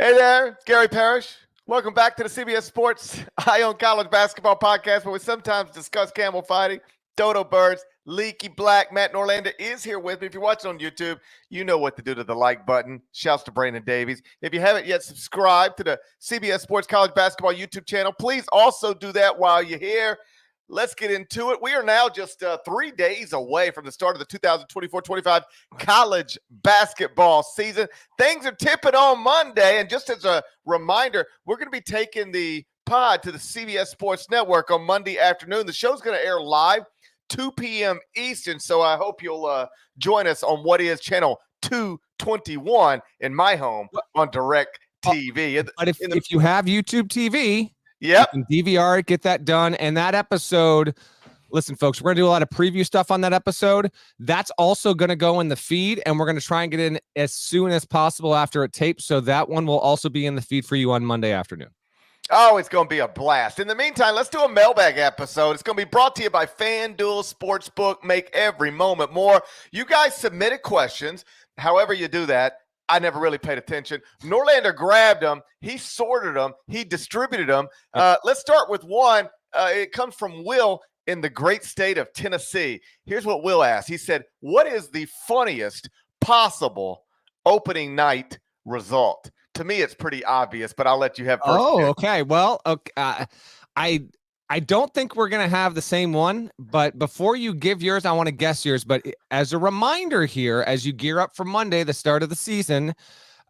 Hey there, it's Gary Parrish. Welcome back to the CBS Sports Eye on College Basketball Podcast, where we sometimes discuss camel fighting, dodo birds, leaky black. Matt Norlander is here with me. If you're watching on YouTube, you know what to do to the like button. Shouts to Brandon Davies. If you haven't yet subscribed to the CBS Sports College Basketball YouTube channel, please also do that while you're here. Let's get into it. We are now just 3 days away from the start of the 2024-25 college basketball season. Things are tipping on Monday, and just as a reminder, we're going to be taking the pod to the CBS Sports Network on Monday afternoon. The show's going to air live 2 p.m. Eastern, so I hope you'll join us on what is channel 221 in my home on Direct TV. But if you have YouTube TV, yep, you can DVR it, get that done. And that episode, listen, folks, we're going to do a lot of preview stuff on that episode. That's also going to go in the feed, and we're going to try and get in as soon as possible after it tapes. So that one will also be in the feed for you on Monday afternoon. Oh, it's going to be a blast. In the meantime, let's do a mailbag episode. It's going to be brought to you by FanDuel Sportsbook. Make every moment more. You guys submitted questions. However you do that, I never really paid attention. Norlander grabbed them. He sorted them. He distributed them. Let's start with one. It comes from Will in the great state of Tennessee. Here's what Will asked. He said, what is the funniest possible opening night result? To me, it's pretty obvious, but I'll let you have first. Oh, okay. Well, okay. I don't think we're going to have the same one, but before you give yours, I want to guess yours. But as a reminder here, as you gear up for Monday, the start of the season,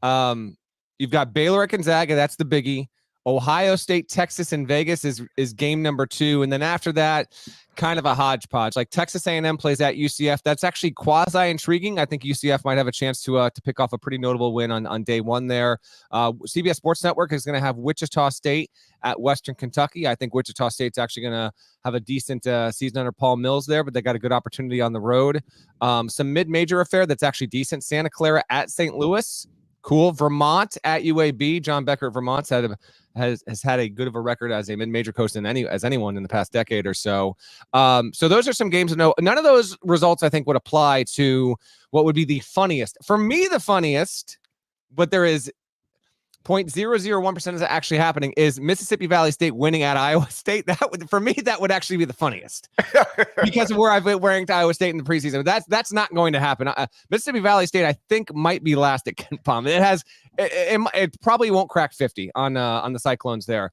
you've got Baylor at Gonzaga. That's the biggie. Ohio State, Texas, and Vegas is game number 2. And then after that, kind of a hodgepodge. Like Texas A&M plays at UCF. That's actually quasi-intriguing. I think UCF might have a chance to pick off a pretty notable win on day one there. CBS Sports Network is going to have Wichita State at Western Kentucky. I think Wichita State's actually going to have a decent season under Paul Mills there, but they got a good opportunity on the road. Some mid-major affair that's actually decent. Santa Clara at St. Louis. Cool. Vermont at UAB. John Becker at Vermont has had a good of a record as a mid-major coach as anyone in the past decade or so. So those are some games to know. None of those results, I think, would apply to what would be the funniest. For me, the funniest, but there is 0.001% is actually happening, is Mississippi Valley State winning at Iowa State. For me, that would actually be the funniest because of where I've been ranked Iowa State in the preseason. That's not going to happen. Mississippi Valley State, I think, might be last at KenPom. It probably won't crack 50 on the Cyclones there.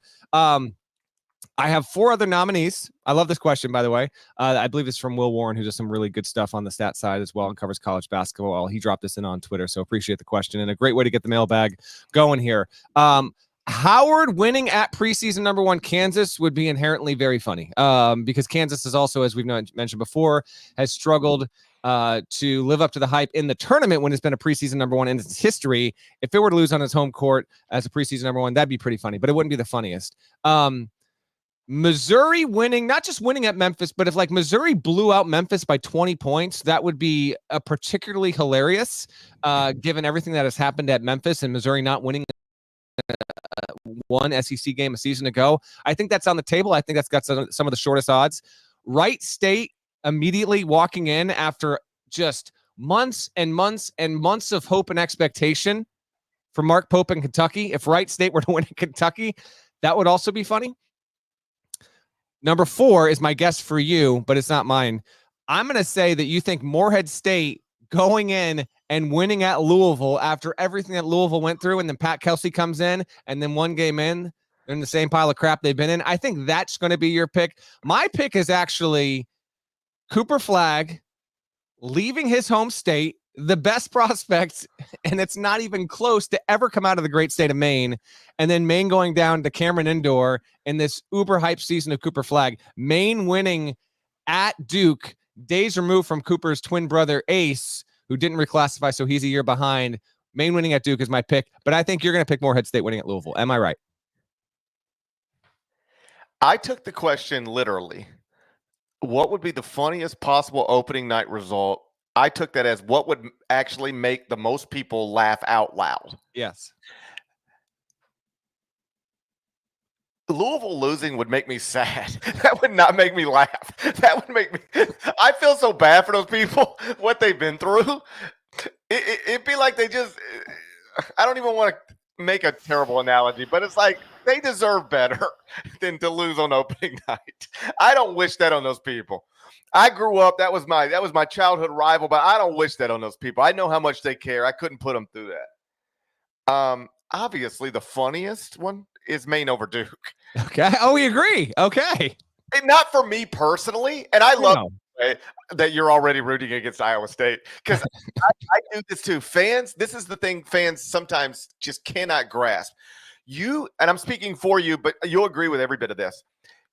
I have 4 other nominees. I love this question, by the way. I believe it's from Will Warren, who does some really good stuff on the stat side as well and covers college basketball. He dropped this in on Twitter, so appreciate the question and a great way to get the mailbag going here. Howard winning at preseason number 1 Kansas would be inherently very funny because Kansas is also, as we've mentioned before, has struggled to live up to the hype in the tournament when it's been a preseason number 1 in its history. If it were to lose on its home court as a preseason number 1, that'd be pretty funny, but it wouldn't be the funniest. Missouri winning, not just winning at Memphis, but if like Missouri blew out Memphis by 20 points, that would be particularly hilarious given everything that has happened at Memphis and Missouri not winning one SEC game a season ago. I think that's on the table. I think that's got some of the shortest odds. Wright State immediately walking in after just months and months and months of hope and expectation for Mark Pope in Kentucky. If Wright State were to win in Kentucky, that would also be funny. Number 4 is my guess for you, but it's not mine. I'm going to say that you think Morehead State going in and winning at Louisville after everything that Louisville went through, and then Pat Kelsey comes in, and then one game in, they're in the same pile of crap they've been in. I think that's going to be your pick. My pick is actually Cooper Flagg leaving his home state, the best prospects, and it's not even close to ever come out of the great state of Maine, and then Maine going down to Cameron Indoor in this uber hype season of Cooper Flagg. Maine winning at Duke, days removed from Cooper's twin brother Ace, who didn't reclassify, so he's a year behind. Maine winning at Duke is my pick, but I think you're going to pick Morehead State winning at Louisville. Am I right? I took the question literally. What would be the funniest possible opening night result? I took that as what would actually make the most people laugh out loud. Yes. Louisville losing would make me sad. That would not make me laugh. That would make me – I feel so bad for those people, what they've been through. It'd be like they just – I don't even want to make a terrible analogy, but it's like they deserve better than to lose on opening night. I don't wish that on those people. I grew up, that was my childhood rival, but I don't wish that on those people. I know how much they care. I couldn't put them through that. Obviously the funniest one is Maine over Duke. Okay. Oh, we agree. Okay. And not for me personally, and I love that you're already rooting against Iowa State, because I do this too. Fans, this is the thing fans sometimes just cannot grasp. You, and I'm speaking for you, but you'll agree with every bit of this.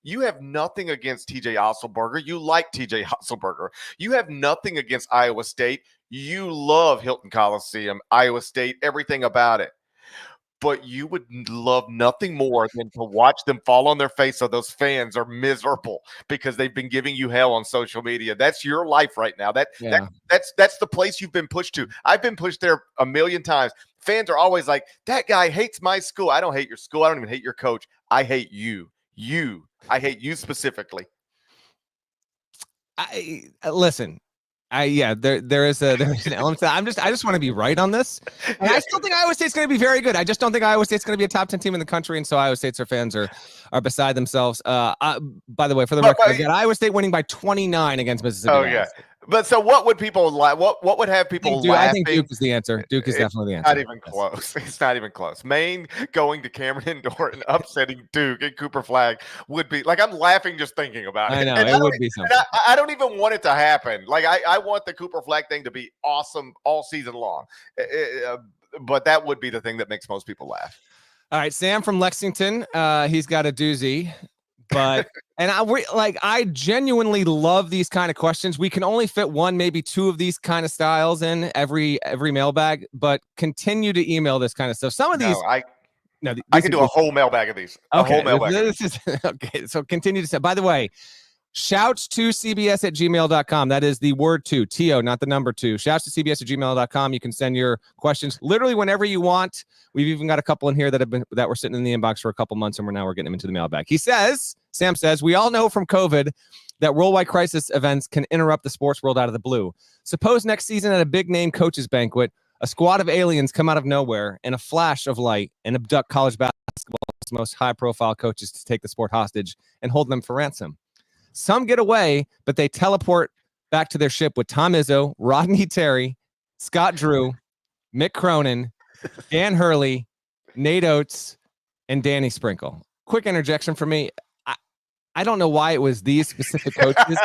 You have nothing against TJ Otzelberger. You like TJ Otzelberger. You have nothing against Iowa State. You love Hilton Coliseum, Iowa State, everything about it. But you would love nothing more than to watch them fall on their face so those fans are miserable because they've been giving you hell on social media. That's your life right now. That's the place you've been pushed to. I've been pushed there a million times. Fans are always like, that guy hates my school. I don't hate your school. I don't even hate your coach. I hate you. I hate you specifically. Listen. There is an element to that. I just want to be right on this. And I still think Iowa State's going to be very good. I just don't think Iowa State's going to be a top 10 team in the country. And so Iowa State's fans are beside themselves. By the way, for the record, I got Iowa State winning by 29 against Mississippi. Oh, yeah. But so what would people like? What would have people laughing? I think Duke is the answer. Duke is definitely the answer. Not even close. It's not even close. Maine going to Cameron Indoor and upsetting Duke and Cooper Flag would be like, I'm laughing just thinking about it. I know, it would be something. I don't even want it to happen. Like I want the Cooper Flag thing to be awesome all season long. But that would be the thing that makes most people laugh. All right, Sam from Lexington. He's got a doozy. But and I genuinely love these kind of questions. We can only fit one, maybe two of these kind of styles in every mailbag, but continue to email this kind of stuff. Some of these, I can do a whole mailbag of these. Okay, a whole mailbag. This is okay. So continue to say. By the way, shouts to cbs@gmail.com. That is the word TO, not the number 2. Shouts to cbs@gmail.com. You can send your questions literally whenever you want. We've even got a couple in here that were sitting in the inbox for a couple months, and we're getting them into the mailbag. Sam says, we all know from COVID that worldwide crisis events can interrupt the sports world out of the blue. Suppose next season at a big name coaches banquet, a squad of aliens come out of nowhere in a flash of light and abduct college basketball's most high-profile coaches to take the sport hostage and hold them for ransom. Some get away, but they teleport back to their ship with Tom Izzo, Rodney Terry, Scott Drew, Mick Cronin, Dan Hurley, Nate Oates, and Danny Sprinkle. Quick interjection for me. I don't know why it was these specific coaches,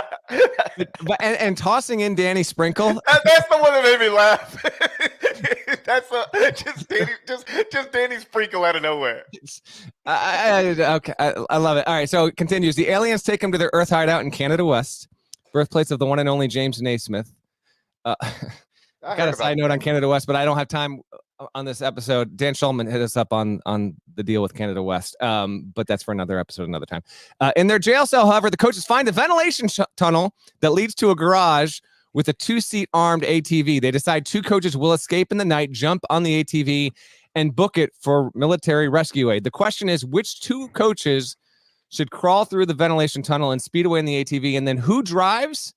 but tossing in Danny Sprinkle. That's the one that made me laugh. Just Danny Sprinkle out of nowhere. Okay, I love it. All right, so it continues. The aliens take him to their Earth hideout in Canada West, birthplace of the one and only James Naismith. Got a side note on Canada West, but I don't have time on this episode. Dan Schulman hit us up on the deal with Canada West, but that's for another episode, another time. In their jail cell, however, the coaches find a ventilation tunnel that leads to a garage with a 2-seat armed ATV. They decide 2 coaches will escape in the night, jump on the ATV, and book it for military rescue aid. The question is, which 2 coaches should crawl through the ventilation tunnel and speed away in the ATV, and then who drives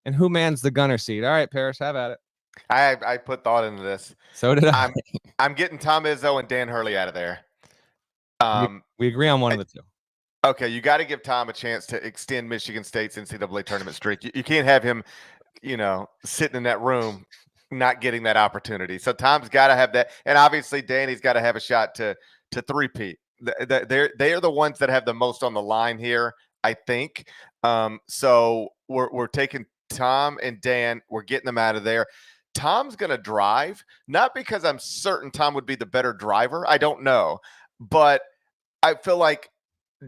and who mans the gunner seat? All right, Parrish, have at it. I put thought into this. So did I. I'm getting Tom Izzo and Dan Hurley out of there. We agree on one of the 2. Okay, you got to give Tom a chance to extend Michigan State's NCAA tournament streak. You can't have him, sitting in that room not getting that opportunity. So Tom's got to have that, and obviously Danny's got to have a shot to three-peat. They are the ones that have the most on the line here, I think. So we're taking Tom and Dan. We're getting them out of there. Tom's going to drive, not because I'm certain Tom would be the better driver. I don't know. But I feel like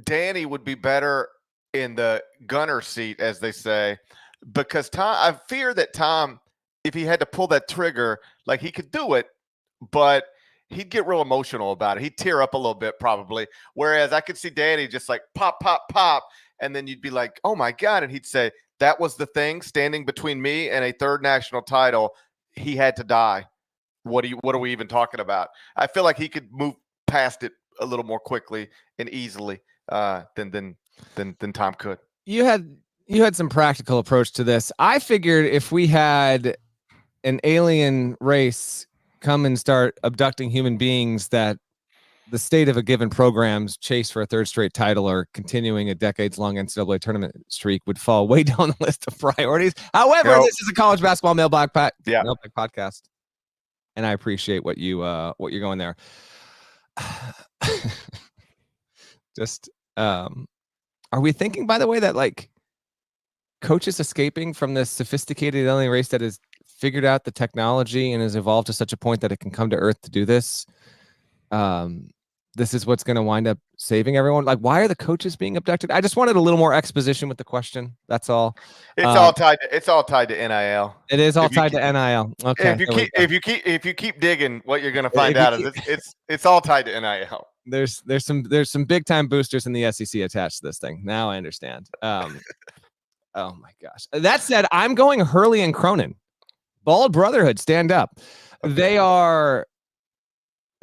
Danny would be better in the gunner seat, as they say, because I fear that Tom, if he had to pull that trigger, like he could do it, but he'd get real emotional about it. He'd tear up a little bit probably. Whereas I could see Danny just like pop, pop, pop. And then you'd be like, oh my God. And he'd say, that was the thing standing between me and a 3rd national title. He had to die. What are we even talking about? I feel like he could move past it a little more quickly and easily than Tom could. You had some practical approach to this. I figured if we had an alien race come and start abducting human beings that the state of a given program's chase for a third straight title or continuing a decades-long NCAA tournament streak would fall way down the list of priorities. However, this is a college basketball mailbag podcast, and I appreciate what you're going there. Just are we thinking, by the way, that like coaches escaping from this sophisticated alien race that has figured out the technology and has evolved to such a point that it can come to Earth to do this? This is what's going to wind up saving everyone. Like, why are the coaches being abducted? I just wanted a little more exposition with the question. That's all. It's all tied to NIL. It is all tied to NIL. Okay. If you keep digging, what you're going to find out is it's all tied to NIL. There's some big time boosters in the SEC attached to this thing. Now I understand. Oh my gosh. That said, I'm going Hurley and Cronin. Bald Brotherhood, stand up. Okay. They are,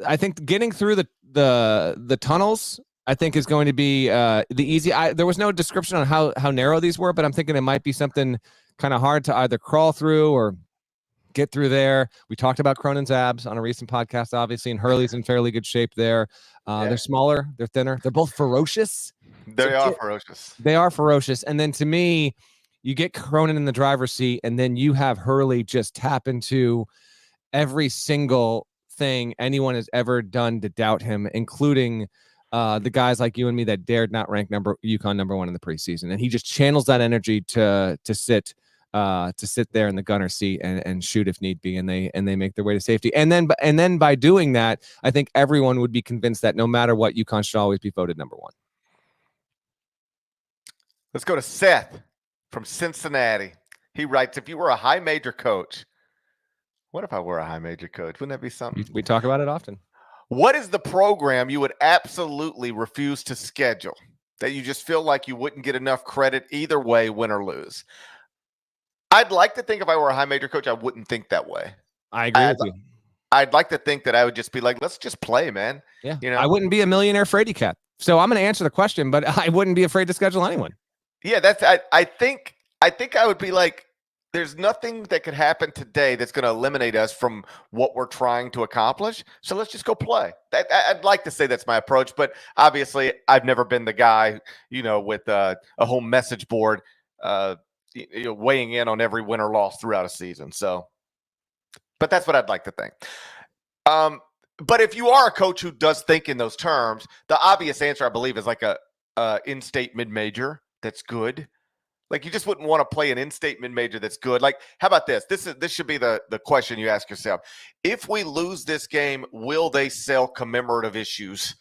I think, getting through the tunnels, I think, is going to be the easy. There was no description on how narrow these were, but I'm thinking it might be something kind of hard to either crawl through or get through there. We talked about Cronin's abs on a recent podcast, obviously, and Hurley's in fairly good shape there. They're smaller, they're thinner, they're both ferocious. They are ferocious. They are ferocious. And then to me, you get Cronin in the driver's seat, and then you have Hurley just tap into every single thing anyone has ever done to doubt him, including the guys like you and me that dared not rank UConn number 1 in the preseason. And he just channels that energy to sit there in the gunner seat and shoot if need be, and they make their way to safety. And then by doing that, I think everyone would be convinced that no matter what, UConn should always be voted number 1. Let's go to Seth from Cincinnati. He writes, if you were a high major coach, what if I were a high major coach? Wouldn't that be something? We talk about it often. What is the program you would absolutely refuse to schedule that you just feel like you wouldn't get enough credit either way, win or lose? I'd like to think if I were a high major coach, I wouldn't think that way. I agree with you. I'd like to think that I would just be like, let's just play, man. Yeah. I wouldn't be a millionaire fraidy cat. So I'm going to answer the question, but I wouldn't be afraid to schedule anyone. Yeah, I think I would be like, there's nothing that could happen today that's going to eliminate us from what we're trying to accomplish. So let's just go play. I'd like to say that's my approach, but obviously I've never been the guy, with a whole message board, weighing in on every win or loss throughout a season. So, but that's what I'd like to think. But if you are a coach who does think in those terms, the obvious answer, I believe, is like a in-state mid-major that's good. Like, you just wouldn't want to play an in-state mid-major that's good. Like, how about this? This should be the question you ask yourself. If we lose this game, will they sell commemorative issues?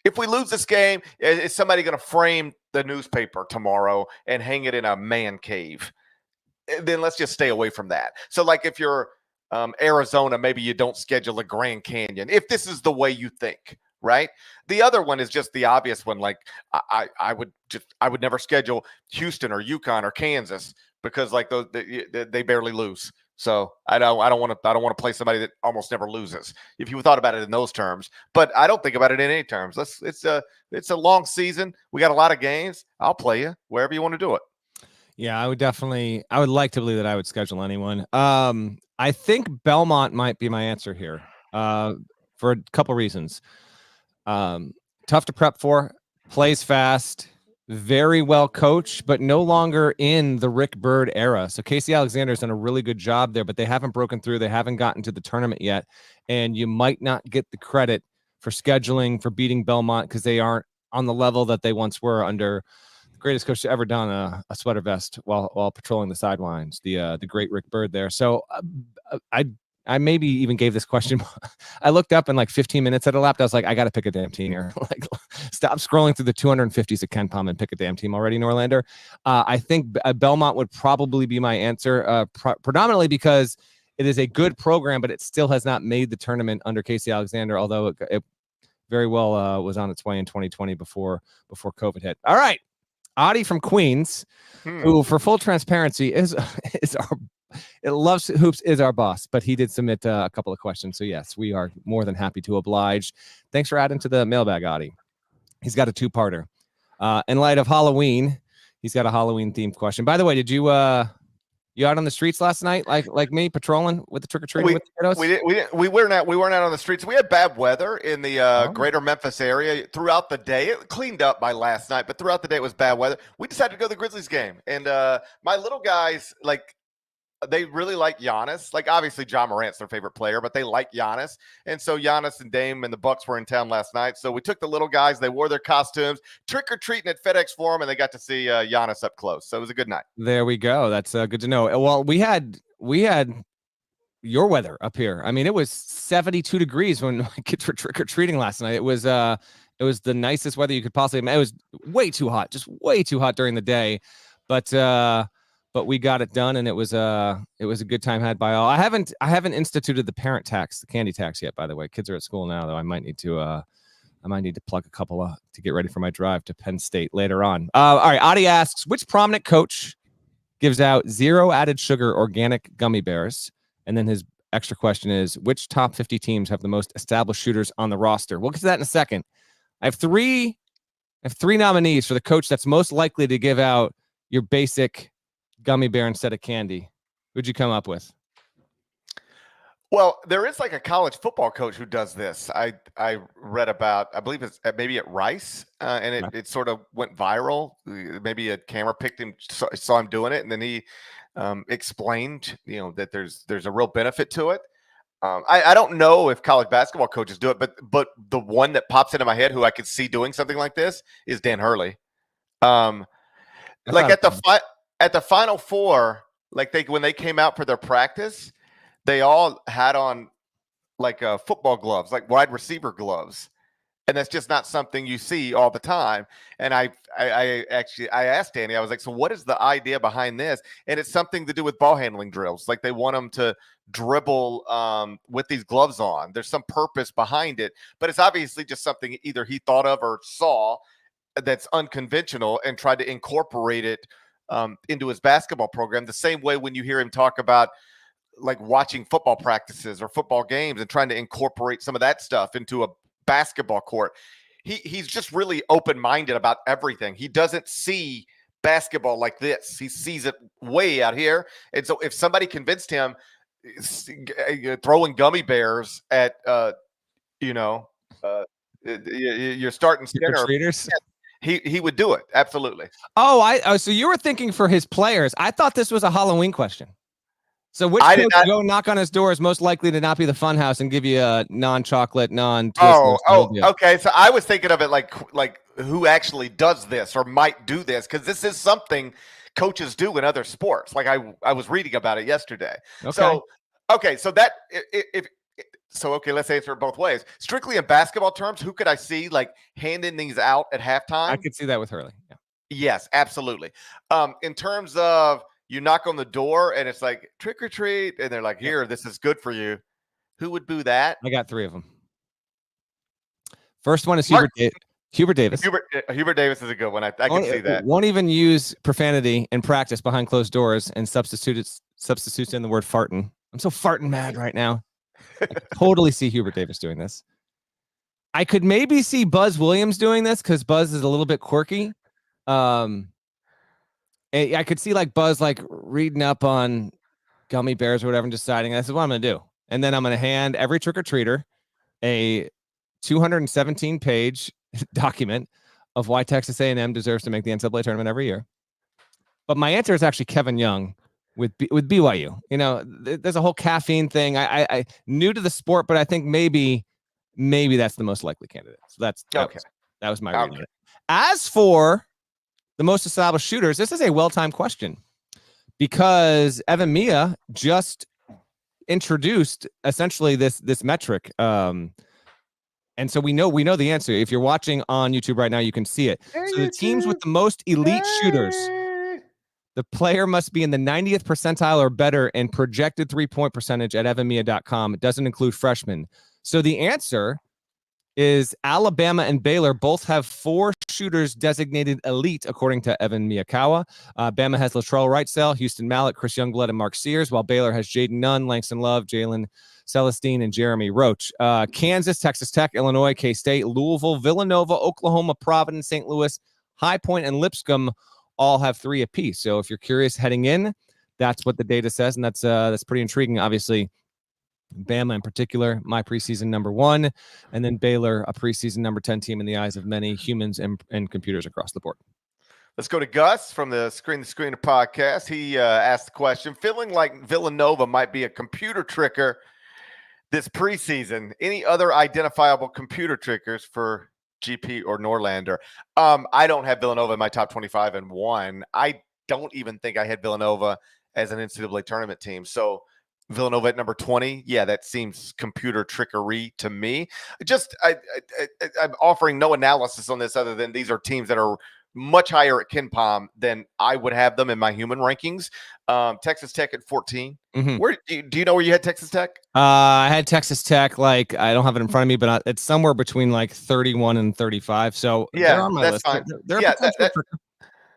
If we lose this game, is somebody going to frame the newspaper tomorrow and hang it in a man cave? Then let's just stay away from that. So, like, if you're Arizona, maybe you don't schedule a Grand Canyon, if this is the way you think. Right. The other one is just the obvious one. Like I would never schedule Houston or UConn or Kansas because like those they barely lose. So I don't want to play somebody that almost never loses. If you thought about it in those terms, but I don't think about it in any terms. It's a long season. We got a lot of games. I'll play you wherever you want to do it. Yeah, I would like to believe that I would schedule anyone. I think Belmont might be my answer here for a couple reasons. Tough to prep for, plays fast, very well coached, but no longer in the Rick Byrd era. So Casey Alexander's done a really good job there, but they haven't broken through. They haven't gotten to the tournament yet. And you might not get the credit for scheduling, for beating Belmont, because they aren't on the level that they once were under the greatest coach to ever don a sweater vest while patrolling the sidelines, the great Rick Byrd there. So I maybe even gave this question. I looked up and like 15 minutes had elapsed. I was like, I got to pick a damn team here. Like, stop scrolling through the 250s at Ken Palm and pick a damn team already, Norlander. I think Belmont would probably be my answer, predominantly because it is a good program, but it still has not made the tournament under Casey Alexander, although it very well was on its way in 2020 before COVID hit. All right. Adi from Queens, who, for full transparency, is Loves Hoops is our boss, but he did submit a couple of questions. So yes, we are more than happy to oblige. Thanks for adding to the mailbag, Adi. He's got a two-parter. In light of Halloween, he's got a Halloween themed question. By the way, did you You out on the streets last night, like me, patrolling with the trick or treating with the kiddos? We weren't out on the streets. We had bad weather in the greater Memphis area throughout the day. It cleaned up by last night, but throughout the day it was bad weather. We decided to go to the Grizzlies game, and my little guys, like, they really like Giannis. Like, obviously John Morant's their favorite player, but they like Giannis. And so Giannis and Dame and the Bucks were in town last night. So we took the little guys. They wore their costumes, trick-or-treating at FedEx Forum, and they got to see Giannis up close. So it was a good night. There we go. That's good to know. Well, we had your weather up here. I mean, it was 72 degrees when my kids were trick-or-treating last night. It was the nicest weather you could possibly imagine. It was way too hot, just way too hot during the day. But we got it done, and it was a good time had by all. I haven't instituted the parent tax, the candy tax yet, by the way. Kids are at school now, though. I might need to plug a couple to get ready for my drive to Penn State later on. All right, Adi asks, which prominent coach gives out 0 added sugar organic gummy bears? And then his extra question is, which top 50 teams have the most established shooters on the roster? We'll get to that in a second. I have three nominees for the coach that's most likely to give out your basic gummy bear instead of candy. Who'd you come up with? Well, there is like a college football coach who does this. I read about, I believe it's maybe at Rice, and it sort of went viral. Maybe a camera picked him, saw him doing it, and then he explained, that there's a real benefit to it. I don't know if college basketball coaches do it, but the one that pops into my head who I could see doing something like this is Dan Hurley. Like at the Final Four, like when they came out for their practice, they all had on like football gloves, like wide receiver gloves, and that's just not something you see all the time. And I asked Danny, I was like, so what is the idea behind this? And it's something to do with ball handling drills. Like they want them to dribble with these gloves on. There's some purpose behind it, but it's obviously just something either he thought of or saw that's unconventional and tried to incorporate it into his basketball program. The same way when you hear him talk about like watching football practices or football games and trying to incorporate some of that stuff into a basketball court. He's just really open-minded about everything. He doesn't see basketball like this. He sees it way out here. And so if somebody convinced him throwing gummy bears at, your starting center, he would do it. Absolutely. So you were thinking for his players. I thought this was a Halloween question. So which coach to go knock on his door is most likely to not be the Funhouse and give you a non-chocolate, non-twist? Okay. So I was thinking of it like who actually does this or might do this, because this is something coaches do in other sports. Like I was reading about it yesterday. Okay. Let's answer it both ways. Strictly in basketball terms, who could I see like handing these out at halftime? I could see that with Hurley. Yeah. Yes, absolutely. In terms of you knock on the door and it's like trick or treat, and they're like, here, this is good for you. Who would do that? I got 3 of them. First one is Hubert Davis. Hubert Davis is a good one. I can see that. Won't even use profanity in practice behind closed doors and substitutes in the word farting. I'm so farting mad right now. I could totally see Hubert Davis doing this. I could maybe see Buzz Williams doing this because Buzz is a little bit quirky. I could see like Buzz like reading up on gummy bears or whatever and deciding this is what I'm going to do. And then I'm going to hand every trick-or-treater a 217-page document of why Texas A&M deserves to make the NCAA tournament every year. But my answer is actually Kevin Young with BYU. There's a whole caffeine thing. I new to the sport, but I think maybe that's the most likely candidate. So that was my reading. As for the most established shooters, this is a well-timed question because Evan Mia just introduced essentially this metric. And so we know the answer. If you're watching on YouTube right now, you can see it. So the teams with the most elite shooters, the player must be in the 90th percentile or better in projected three-point percentage at evanmia.com. It doesn't include freshmen. So the answer is Alabama and Baylor both have 4 shooters designated elite, according to Evan Miyakawa. Bama has Latrell Wrightsell, Houston Mallett, Chris Youngblood, and Mark Sears, while Baylor has Jaden Nunn, Langston Love, Jalen Celestine, and Jeremy Roach. Kansas, Texas Tech, Illinois, K-State, Louisville, Villanova, Oklahoma, Providence, St. Louis, High Point, and Lipscomb all have 3 apiece. So if you're curious heading in, That's what the data says, and that's pretty intriguing. Obviously, Bama in particular, my preseason number 1, and then Baylor, a preseason number 10 team in the eyes of many humans and computers across the board. Let's go to Gus from the Screen podcast. He asked the question, feeling like Villanova might be a computer tricker this preseason. Any other identifiable computer trickers for GP or Norlander? I don't have Villanova in my top 25 and 1. I don't even think I had Villanova as an NCAA tournament team. So Villanova at number 20. Yeah, that seems computer trickery to me. I'm offering no analysis on this other than these are teams that are much higher at KenPom than I would have them in my human rankings. Texas Tech at 14. Mm-hmm. Where do you know where you had Texas Tech? I had Texas Tech, like, I don't have it in front of me, but it's somewhere between like 31 and 35. So yeah, they're on my list. Fine. They're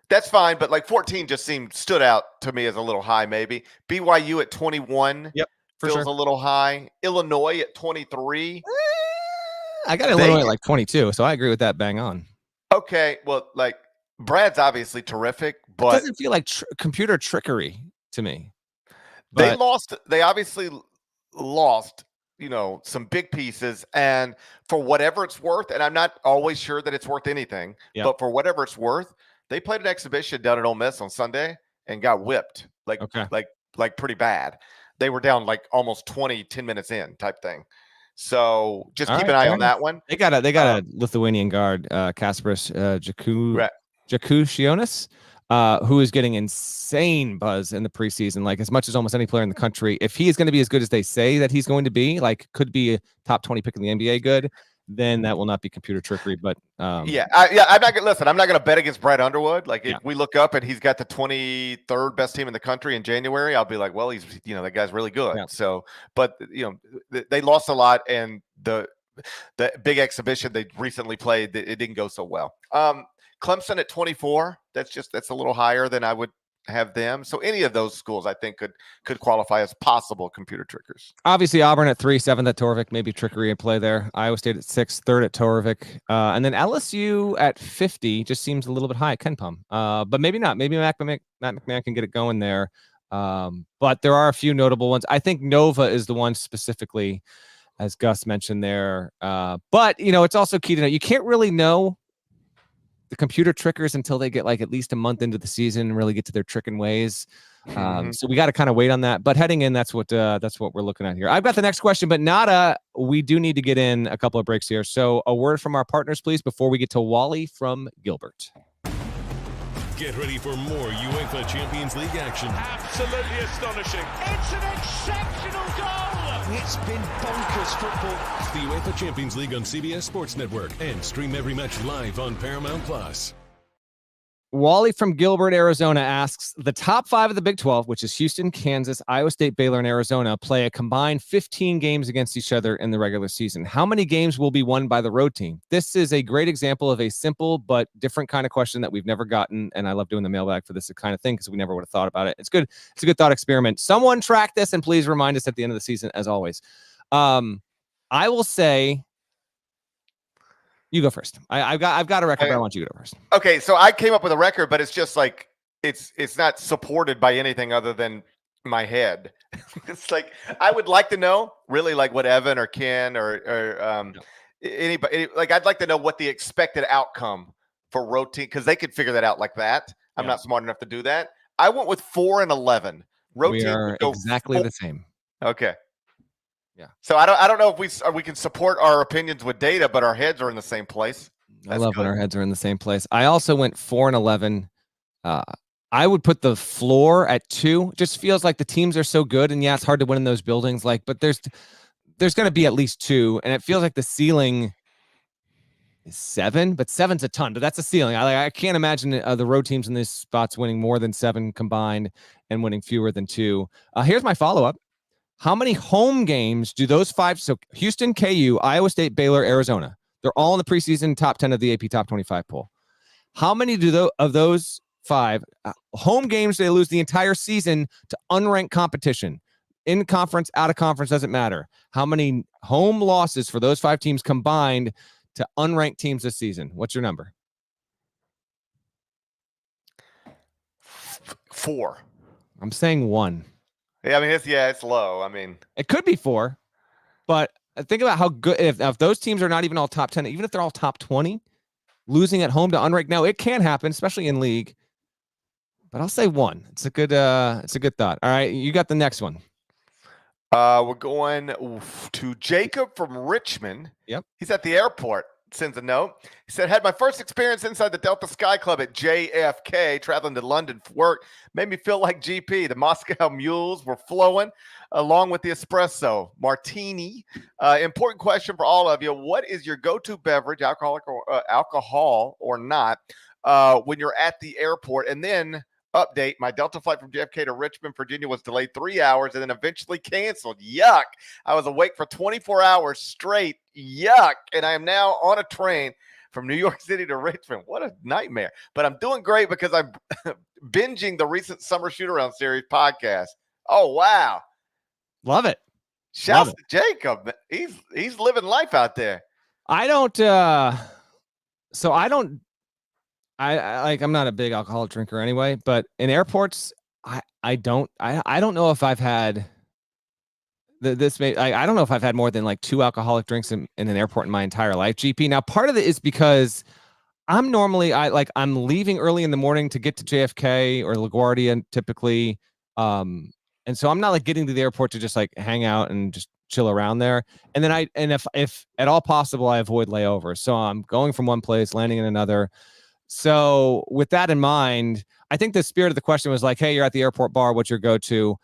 that's fine, but like 14 just stood out to me as a little high, maybe. BYU at 21. Yep, feels a little high. Illinois at 23. I got Illinois at like 22, so I agree with that. Bang on. Okay, well, like Brad's obviously terrific, but it doesn't feel like computer trickery to me. They obviously lost, some big pieces, and for whatever it's worth, and I'm not always sure that it's worth anything, but for whatever it's worth, they played an exhibition down at Ole Miss on Sunday and got whipped, like pretty bad. They were down like almost 10 minutes in type thing. So just keep an eye on that one. They got a Lithuanian guard, Kasparas Jakušionis, who is getting insane buzz in the preseason, like as much as almost any player in the country. If he is going to be as good as they say that he's going to be, like could be a top 20 pick in the NBA good, then that will not be computer trickery. But I'm not gonna bet against Brad Underwood. Like if we look up and he's got the 23rd best team in the country in January, I'll be like, well, he's that guy's really good. Yeah. So, but they lost a lot, and the big exhibition they recently played, it didn't go so well. Clemson at 24. That's a little higher than I would have them. So any of those schools I think could qualify as possible computer trickers. Obviously Auburn at 3, 7th at Torvik, maybe trickery in play there. Iowa State at 6, 3rd at Torvik. And then LSU at 50 just seems a little bit high at KenPom. But maybe not. Maybe Matt McMahon can get it going there. But there are a few notable ones. I think Nova is the one specifically, as Gus mentioned there. But it's also key to know, you can't really know the computer trickers until they get like at least a month into the season and really get to their tricking ways. So we got to kind of wait on that. But heading in, that's what we're looking at here. I've got the next question, but we do need to get in a couple of breaks here. So a word from our partners, please, before we get to Wally from Gilbert. Get ready for more UEFA Champions League action. Absolutely astonishing. It's an exceptional goal. It's been bonkers football. It's the UEFA Champions League on CBS Sports Network and stream every match live on Paramount Plus. Wally from Gilbert, Arizona asks, the top 5 of the Big 12, which is Houston, Kansas, Iowa State, Baylor, and Arizona, play a combined 15 games against each other in the regular season. How many games will be won by the road team? This is a great example of a simple but different kind of question that we've never gotten, and I love doing the mailbag for this kind of thing because we never would have thought about it. It's good. It's a good thought experiment. Someone track this, and please remind us at the end of the season, as always. I will say... You go first. I've got a record, but I want you to go first. Okay, so I came up with a record, but it's just like it's not supported by anything other than my head. It's like I would like to know, really, like what Evan or Ken or anybody, like I'd like to know what the expected outcome for road team, because they could figure that out like that. I'm not smart enough to do that. I went with 4 and 11. Road we team are exactly the same. Okay. Yeah. So I don't know if we can support our opinions with data, but our heads are in the same place. I love when our heads are in the same place. I also went 4 and 11. I would put the floor at 2. Just feels like the teams are so good, and it's hard to win in those buildings. Like, but there's going to be at least 2, and it feels like the ceiling is 7, but 7's a ton. But that's a ceiling. I can't imagine the road teams in these spots winning more than 7 combined and winning fewer than 2. Here's my follow-up. How many home games do those 5? So Houston, KU, Iowa State, Baylor, Arizona. They're all in the preseason top 10 of the AP Top 25 poll. How many of those 5 home games do they lose the entire season to unranked competition? In conference, out of conference, doesn't matter. How many home losses for those 5 teams combined to unranked teams this season? What's your number? 4. I'm saying 1. Yeah, I mean, it's low. I mean, It could be 4, but think about how good if those teams are not even all top 10, even if they're all top 20, losing at home to unranked. Now it can happen, especially in league. But I'll say 1. It's a good thought. All right, you got the next one. we're going to Jacob from Richmond. Yep. He's at the airport. Sends a note. He said, had my first experience inside the Delta Sky Club at JFK, traveling to London for work. Made me feel like GP. The Moscow mules were flowing along with the espresso martini. Important question for all of you. What is your go-to beverage, alcohol or not, when you're at the airport? And then update, my Delta flight from JFK to Richmond, Virginia was delayed 3 hours and then eventually canceled. Yuck. I was awake for 24 hours straight. Yuck. And I am now on a train from New York City to Richmond. What a nightmare. But I'm doing great because I'm binging the recent Summer Shoot-Around Series podcast. Oh, wow. Love it. Shouts to Jacob. He's living life out there. I'm not a big alcoholic drinker anyway, but in airports, I don't know if I've had I don't know if I've had more than like 2 alcoholic drinks in an airport in my entire life, GP. Now, part of it is because I'm leaving early in the morning to get to JFK or LaGuardia typically. And so I'm not like getting to the airport to just like hang out and just chill around there. And then if at all possible, I avoid layovers. So I'm going from one place, landing in another. So with that in mind, I think the spirit of the question was like, hey, you're at the airport bar. What's your go-to?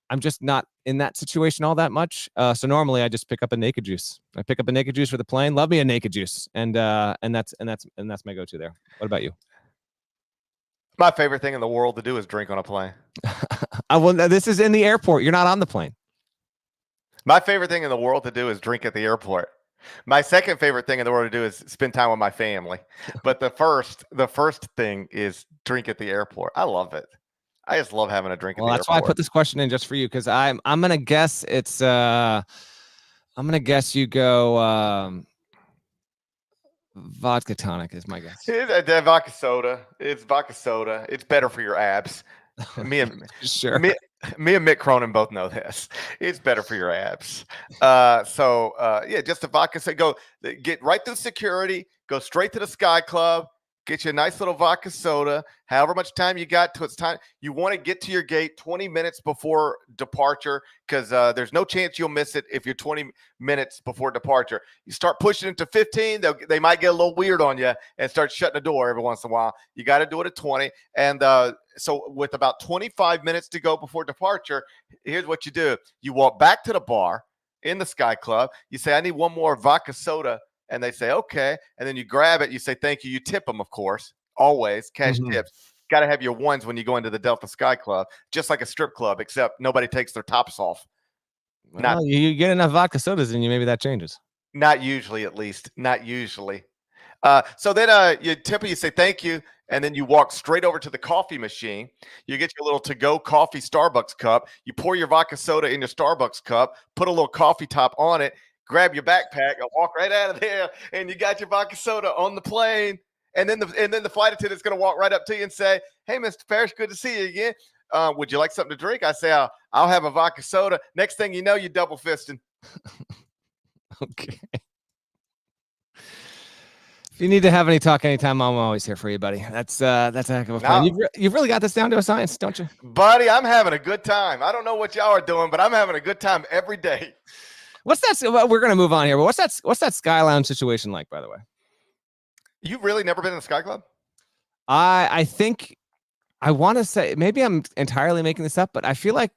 I'm just not in that situation all that much. So normally I just pick up a naked juice. I pick up a naked juice for the plane. Love me a naked juice. And that's my go-to there. What about you? My favorite thing in the world to do is drink on a plane. Well, this is in the airport. You're not on the plane. My favorite thing in the world to do is drink at the airport. My second favorite thing in the world to do is spend time with my family. But the first thing is drink at the airport. I love it. I just love having a drink at the airport. Well, that's why I put this question in just for you, because I'm gonna guess it's I'm gonna guess you go vodka tonic is my guess. It's vodka soda. It's vodka soda. It's better for your abs. Me and sure. Me and Mick Cronin both know this. It's better for your abs. Yeah, just a vodka. So get right through security. Go straight to the Sky Club. Get you a nice little vodka soda. However much time you got till it's time. You want to get to your gate 20 minutes before departure because there's no chance you'll miss it if you're 20 minutes before departure. You start pushing it to 15, they might get a little weird on you and start shutting the door every once in a while. You got to do it at 20. And so with about 25 minutes to go before departure, here's what you do. You walk back to the bar in the Sky Club. You say, I need one more vodka soda. And they say, okay. And then you grab it. You say, thank you. You tip them, of course, always. Cash tips. Got to have your ones when you go into the Delta Sky Club, just like a strip club, except nobody takes their tops off. Well, you get enough vodka sodas and maybe that changes. Not usually, at least. Not usually. So then you tip it, you say thank you, and then you walk straight over to the coffee machine. You get your little to-go coffee Starbucks cup. You pour your vodka soda in your Starbucks cup, put a little coffee top on it, grab your backpack and walk right out of there, and you got your vodka soda on the plane. And then the flight attendant's going to walk right up to you and say, hey, Mr. Parrish, good to see you again. Would you like something to drink? I say, I'll have a vodka soda. Next thing you know, you're double fisting. Okay. If you need to have any talk anytime, I'm always here for you, buddy. That's a heck of a plan. You've really got this down to a science, don't you? Buddy, I'm having a good time. I don't know what y'all are doing, but I'm having a good time every day. What's that? We're going to move on here, but what's that Sky Lounge situation like, by the way? You've really never been in the Sky Club? I think I want to say, maybe I'm entirely making this up, but I feel like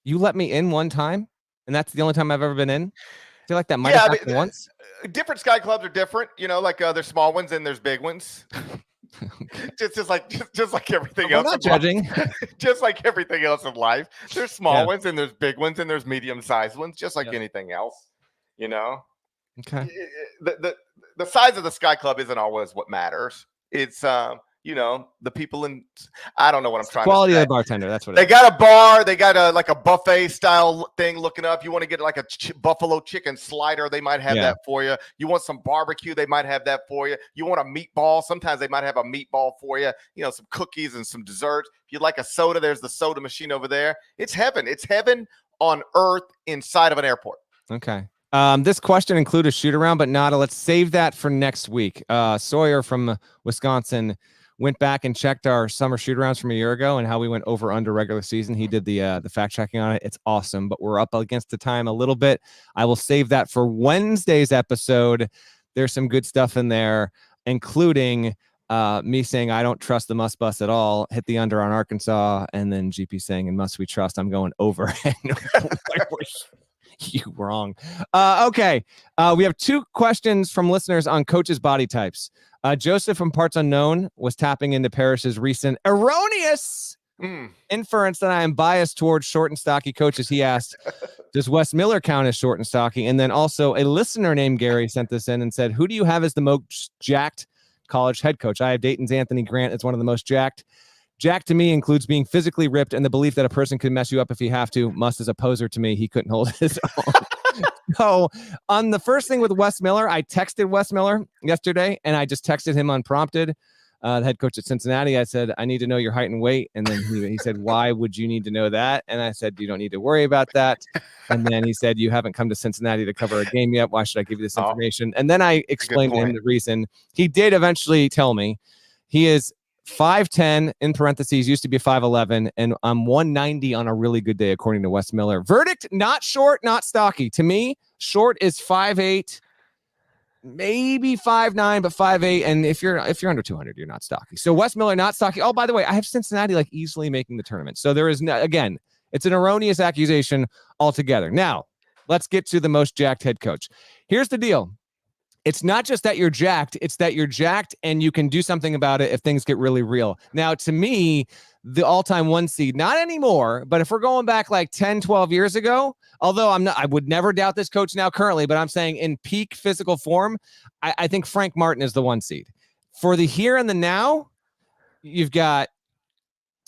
you let me in one time, and that's the only time I've ever been in. I feel like that might have happened once. Different Sky Clubs are different, like there's small ones and there's big ones. just like everything else. I'm not judging. Just like everything else in life, there's small ones and there's big ones and there's medium-sized ones, just like anything else. Okay. The size of the Sky Club isn't always what matters. It's the people in, I don't know what I'm trying Quality to say. of the bartender. That's what They got a bar. They got like a buffet style thing looking up. You want to get like a buffalo chicken slider. They might have that for you. You want some barbecue. They might have that for you. You want a meatball. Sometimes they might have a meatball for you. Some cookies and some desserts. If you'd like a soda, there's the soda machine over there. It's heaven. It's heaven on earth inside of an airport. Okay. This question included a shoot around, but Nada, let's save that for next week. Sawyer from Wisconsin went back and checked our summer shoot arounds from a year ago and how we went over under regular season. He did the fact checking on it. It's awesome, but we're up against the time a little bit. I will save that for Wednesday's episode. There's some good stuff in there, including me saying I don't trust the must bus at all, hit the under on Arkansas, and then GP saying, and must we trust, I'm going over. You wrong. Okay. We have 2 questions from listeners on coaches' body types. Joseph from Parts Unknown was tapping into Parrish's recent erroneous inference that I am biased towards short and stocky coaches. He asked, does Wes Miller count as short and stocky? And then also a listener named Gary sent this in and said, who do you have as the most jacked college head coach? I have Dayton's Anthony Grant as one of the most jacked. Jack to me includes being physically ripped and the belief that a person could mess you up if he have to. Must is a poser to me. He couldn't hold his own. So on the first thing with Wes Miller, I texted Wes Miller yesterday and I just texted him unprompted. The head coach at Cincinnati. I said, I need to know your height and weight. And then he said, why would you need to know that? And I said, you don't need to worry about that. And then he said, you haven't come to Cincinnati to cover a game yet. Why should I give you this information? And then I explained to him the reason. He did eventually tell me he is 5'10", in parentheses, used to be 5'11", and I'm 190 on a really good day, according to Wes Miller. Verdict, not short, not stocky. To me, short is 5'8", maybe 5'9", but 5'8", and if you're under 200, you're not stocky. So Wes Miller, not stocky. Oh, by the way, I have Cincinnati like easily making the tournament. So there is, again, it's an erroneous accusation altogether. Now, let's get to the most jacked head coach. Here's the deal. It's not just that you're jacked, it's that you're jacked and you can do something about it if things get really real. Now, to me, the all-time 1 seed, not anymore, but if we're going back like 10, 12 years ago, although I would never doubt this coach now currently, but I'm saying in peak physical form, I think Frank Martin is the 1 seed. For the here and the now, you've got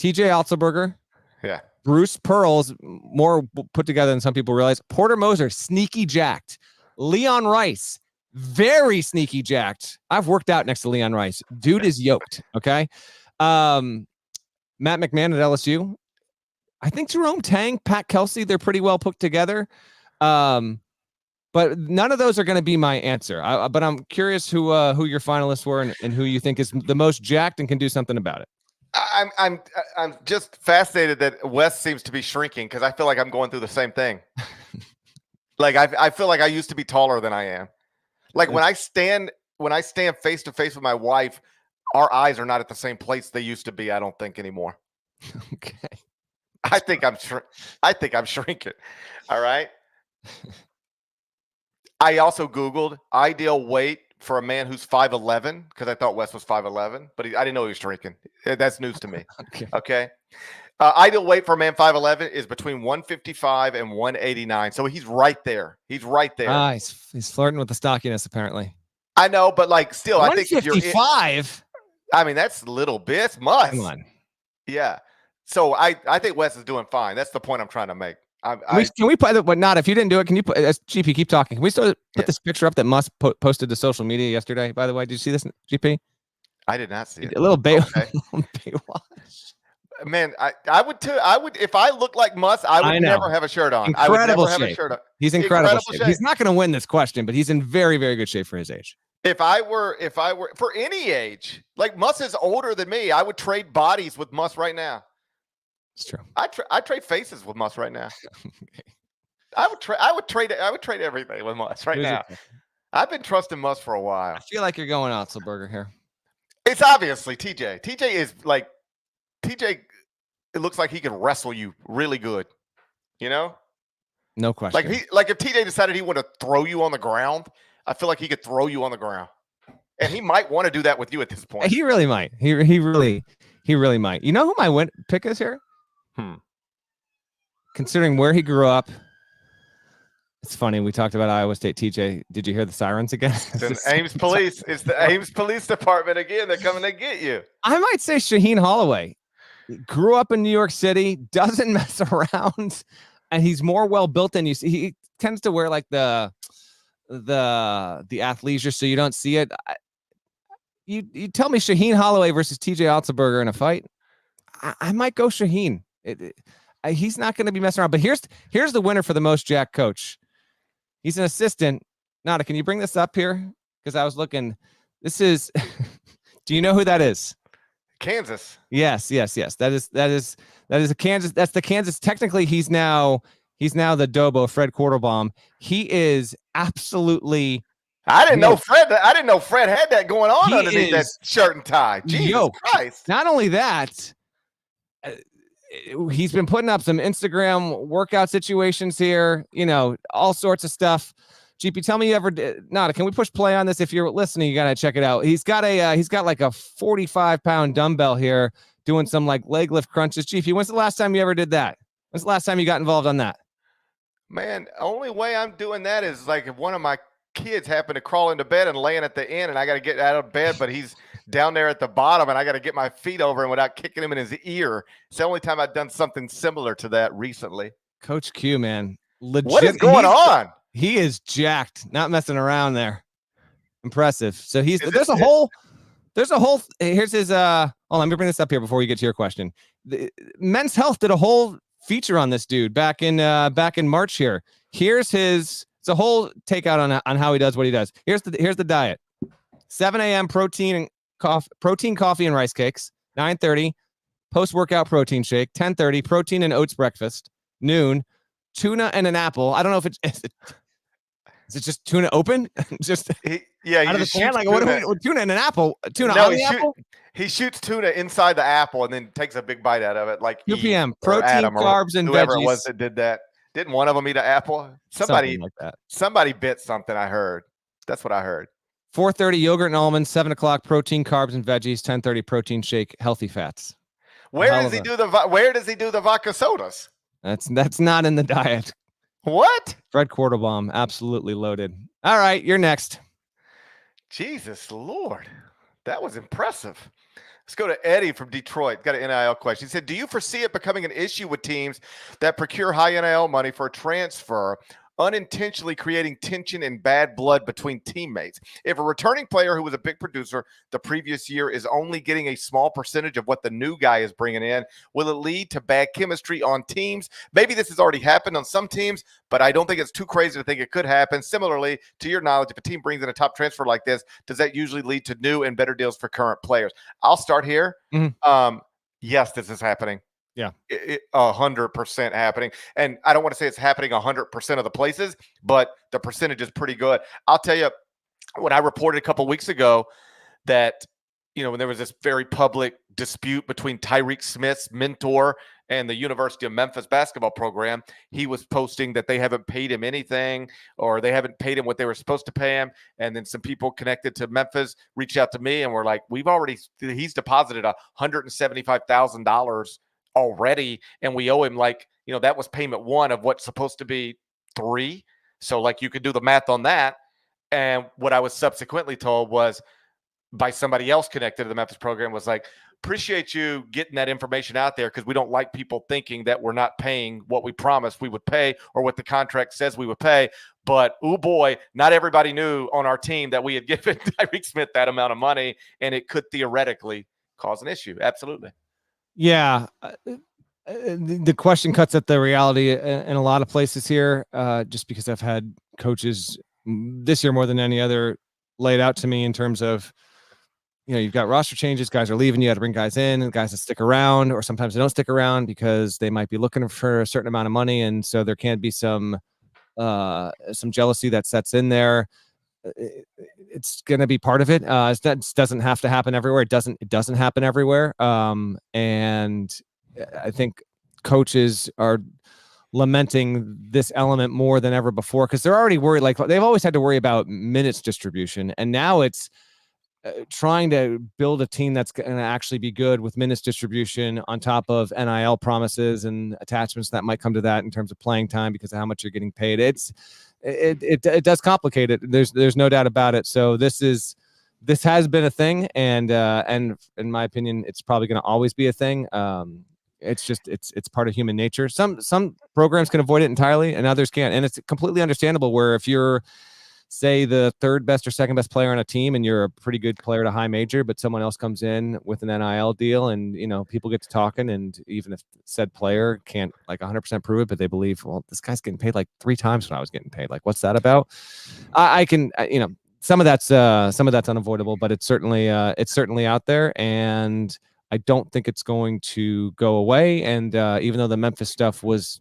TJ Otzelberger. Yeah. Bruce Pearl's more put together than some people realize. Porter Moser, sneaky jacked. Leon Rice, very sneaky jacked. I've worked out next to Leon Rice. Dude is yoked. Okay. Matt McMahon at LSU. I think Jerome Tang, Pat Kelsey, they're pretty well put together. But none of those are going to be my answer. But I'm curious who your finalists were and who you think is the most jacked and can do something about it. I'm just fascinated that Wes seems to be shrinking because I feel like I'm going through the same thing. Like I feel like I used to be taller than I am. Like when I stand face to face with my wife, our eyes are not at the same place they used to be. I don't think anymore. Okay. I think I'm shrinking. All right. I also Googled ideal weight for a man who's 5'11" because I thought Wes was 5'11", but I didn't know he was shrinking. That's news to me. Okay. Ideal weight for a man 5'11" is between 155 and 189. So he's right there. He's right there. He's flirting with the stockiness, apparently. I know, but like still, I think if you're 155. I mean, that's a little bit. Must. Come on. Yeah. So I think Wes is doing fine. That's the point I'm trying to make. Can we put what not? If you didn't do it, can you put GP? Keep talking. Can we still put this picture up that Musk posted to social media yesterday? By the way, did you see this, GP? I did not see it. A little Baywatch. Man, I would too. I would if I looked like Musk. I would never have a shirt on. Incredible I would never shape. have a shirt on. He's incredible shape. He's not going to win this question, but he's in very, very good shape for his age. If I were for any age, like Musk is older than me, I would trade bodies with Musk right now. It's true. I trade faces with Musk right now. Okay. I would trade everything with Musk right now. I've been trusting Musk for a while. I feel like you're going Otzelberger here. It's obviously TJ. TJ is like TJ. It looks like he could wrestle you really good. You know, no question. Like if TJ decided he wanted to throw you on the ground, I feel like he could throw you on the ground, and he might want to do that with you at this point. He really might. He really might. You know who my pick is here? Considering where he grew up, It's funny. We talked about Iowa State. TJ, did you hear the sirens again? It's the Ames Police. It's the Ames Police Department again. They're coming to get you. I might say Shaheen Holloway grew up in New York City, doesn't mess around, and he's more well built than you see. He tends to wear like the athleisure, so you don't see it. You tell me Shaheen Holloway versus TJ Otzelberger in a fight, I might go Shaheen. He's not going to be messing around. But here's the winner for the most jack coach. He's an assistant. Nada, can you bring this up here? Because I was looking. This is. Do you know who that is? Kansas. Yes. That is a Kansas. That's the Kansas. Technically, he's now the Dobo, Fred Quarterbaum. He is absolutely. I didn't know Fred had that going on underneath that shirt and tie. Jesus Christ! Not only that, he's been putting up some Instagram workout situations here. All sorts of stuff. GP, tell me you ever did. Nada, can we push play on this? If you're listening, you gotta check it out. He's got like a 45-pound dumbbell here, doing some like leg lift crunches. GP, when's the last time you ever did that? When's the last time you got involved on that? Man, only way I'm doing that is like if one of my kids happen to crawl into bed and laying at the end, and I got to get out of bed, but he's down there at the bottom, and I got to get my feet over him without kicking him in his ear. It's the only time I've done something similar to that recently. Coach Q, man, legit. What is going on? He is jacked, not messing around there. Impressive. So there's a whole. Here's his. Hold on, let me bring this up here before you get to your question. Men's Health did a whole feature on this dude back in March here. Here's his. It's a whole takeout on how he does what he does. Here's the diet: 7 a.m. protein, coffee, and rice cakes. 9:30 post-workout protein shake. 10:30 protein and oats breakfast. Noon tuna and an apple. I don't know if is it just tuna open? Just out of the can. Like what tuna and an apple? Tuna on the apple? He shoots tuna inside the apple and then takes a big bite out of it. Like 2 p.m. Protein, carbs, and whoever veggies. It was that did that. Didn't one of them eat an apple? Somebody bit something. I heard. That's what I heard. 4:30 yogurt and almonds. 7 o'clock protein, carbs, and veggies. 10:30 protein shake, healthy fats. Where does he do the vodka sodas? That's not in the diet. What? Fred Quarterbaum, absolutely loaded. All right, you're next. Jesus Lord, that was impressive. Let's go to Eddie from Detroit. Got an NIL question. He said, do you foresee it becoming an issue with teams that procure high NIL money for a transfer, unintentionally creating tension and bad blood between teammates? If a returning player who was a big producer the previous year is only getting a small percentage of what the new guy is bringing in, will it lead to bad chemistry on teams? Maybe this has already happened on some teams, but I don't think it's too crazy to think it could happen. Similarly, to your knowledge, if a team brings in a top transfer like this, does that usually lead to new and better deals for current players? I'll start here. Mm-hmm. Yes, this is happening. Yeah, 100% happening. And I don't want to say it's happening 100% of the places, but the percentage is pretty good. I'll tell you, when I reported a couple of weeks ago that, when there was this very public dispute between Tyreek Smith's mentor and the University of Memphis basketball program, he was posting that they haven't paid him anything, or they haven't paid him what they were supposed to pay him. And then some people connected to Memphis reached out to me and were like, he's deposited $175,000 already, and we owe him that was payment one of what's supposed to be 3. So you could do the math on that. And what I was subsequently told was by somebody else connected to the Memphis program was like, appreciate you getting that information out there, because we don't like people thinking that we're not paying what we promised we would pay or what the contract says we would pay. But, oh boy, not everybody knew on our team that we had given Tyreek Smith that amount of money, and it could theoretically cause an issue. Absolutely. Yeah. The question cuts at the reality in a lot of places here, just because I've had coaches this year more than any other laid out to me in terms of, you've got roster changes, guys are leaving, you got to bring guys in, and guys that stick around, or sometimes they don't stick around because they might be looking for a certain amount of money. And so there can be some jealousy that sets in there. It's going to be part of it. It doesn't have to happen everywhere. It doesn't happen everywhere. And I think coaches are lamenting this element more than ever before, because they're already worried. Like they've always had to worry about minutes distribution, and now it's trying to build a team that's going to actually be good with minutes distribution on top of NIL promises and attachments that might come to that in terms of playing time because of how much you're getting paid. it does complicate it. There's no doubt about it. So this has been a thing, and in my opinion, it's probably going to always be a thing. It's just it's part of human nature. Some programs can avoid it entirely, and others can't, and it's completely understandable. Where if you're, say, the third best or second best player on a team, and you're a pretty good player at a high major, but someone else comes in with an NIL deal, and people get to talking, and even if said player can't like 100% prove it, but they believe, well, this guy's getting paid like 3 times what I was getting paid. Like, what's that about? I can, some of that's unavoidable, but it's certainly out there, and I don't think it's going to go away. And even though the Memphis stuff was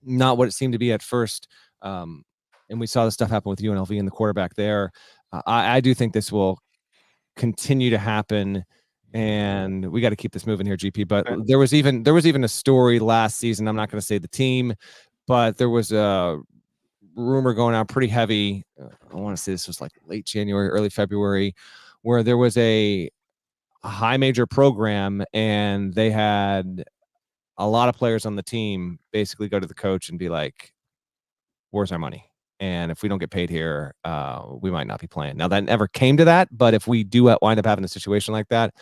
not what it seemed to be at first, and we saw the stuff happen with UNLV and the quarterback there, I do think this will continue to happen, and we got to keep this moving here, GP. But there was even a story last season. I'm not going to say the team, but there was a rumor going out pretty heavy. I want to say this was like late January, early February, where there was a high major program, and they had a lot of players on the team basically go to the coach and be like, where's our money? And if we don't get paid here, we might not be playing. Now, that never came to that, but if we do wind up having a situation like that,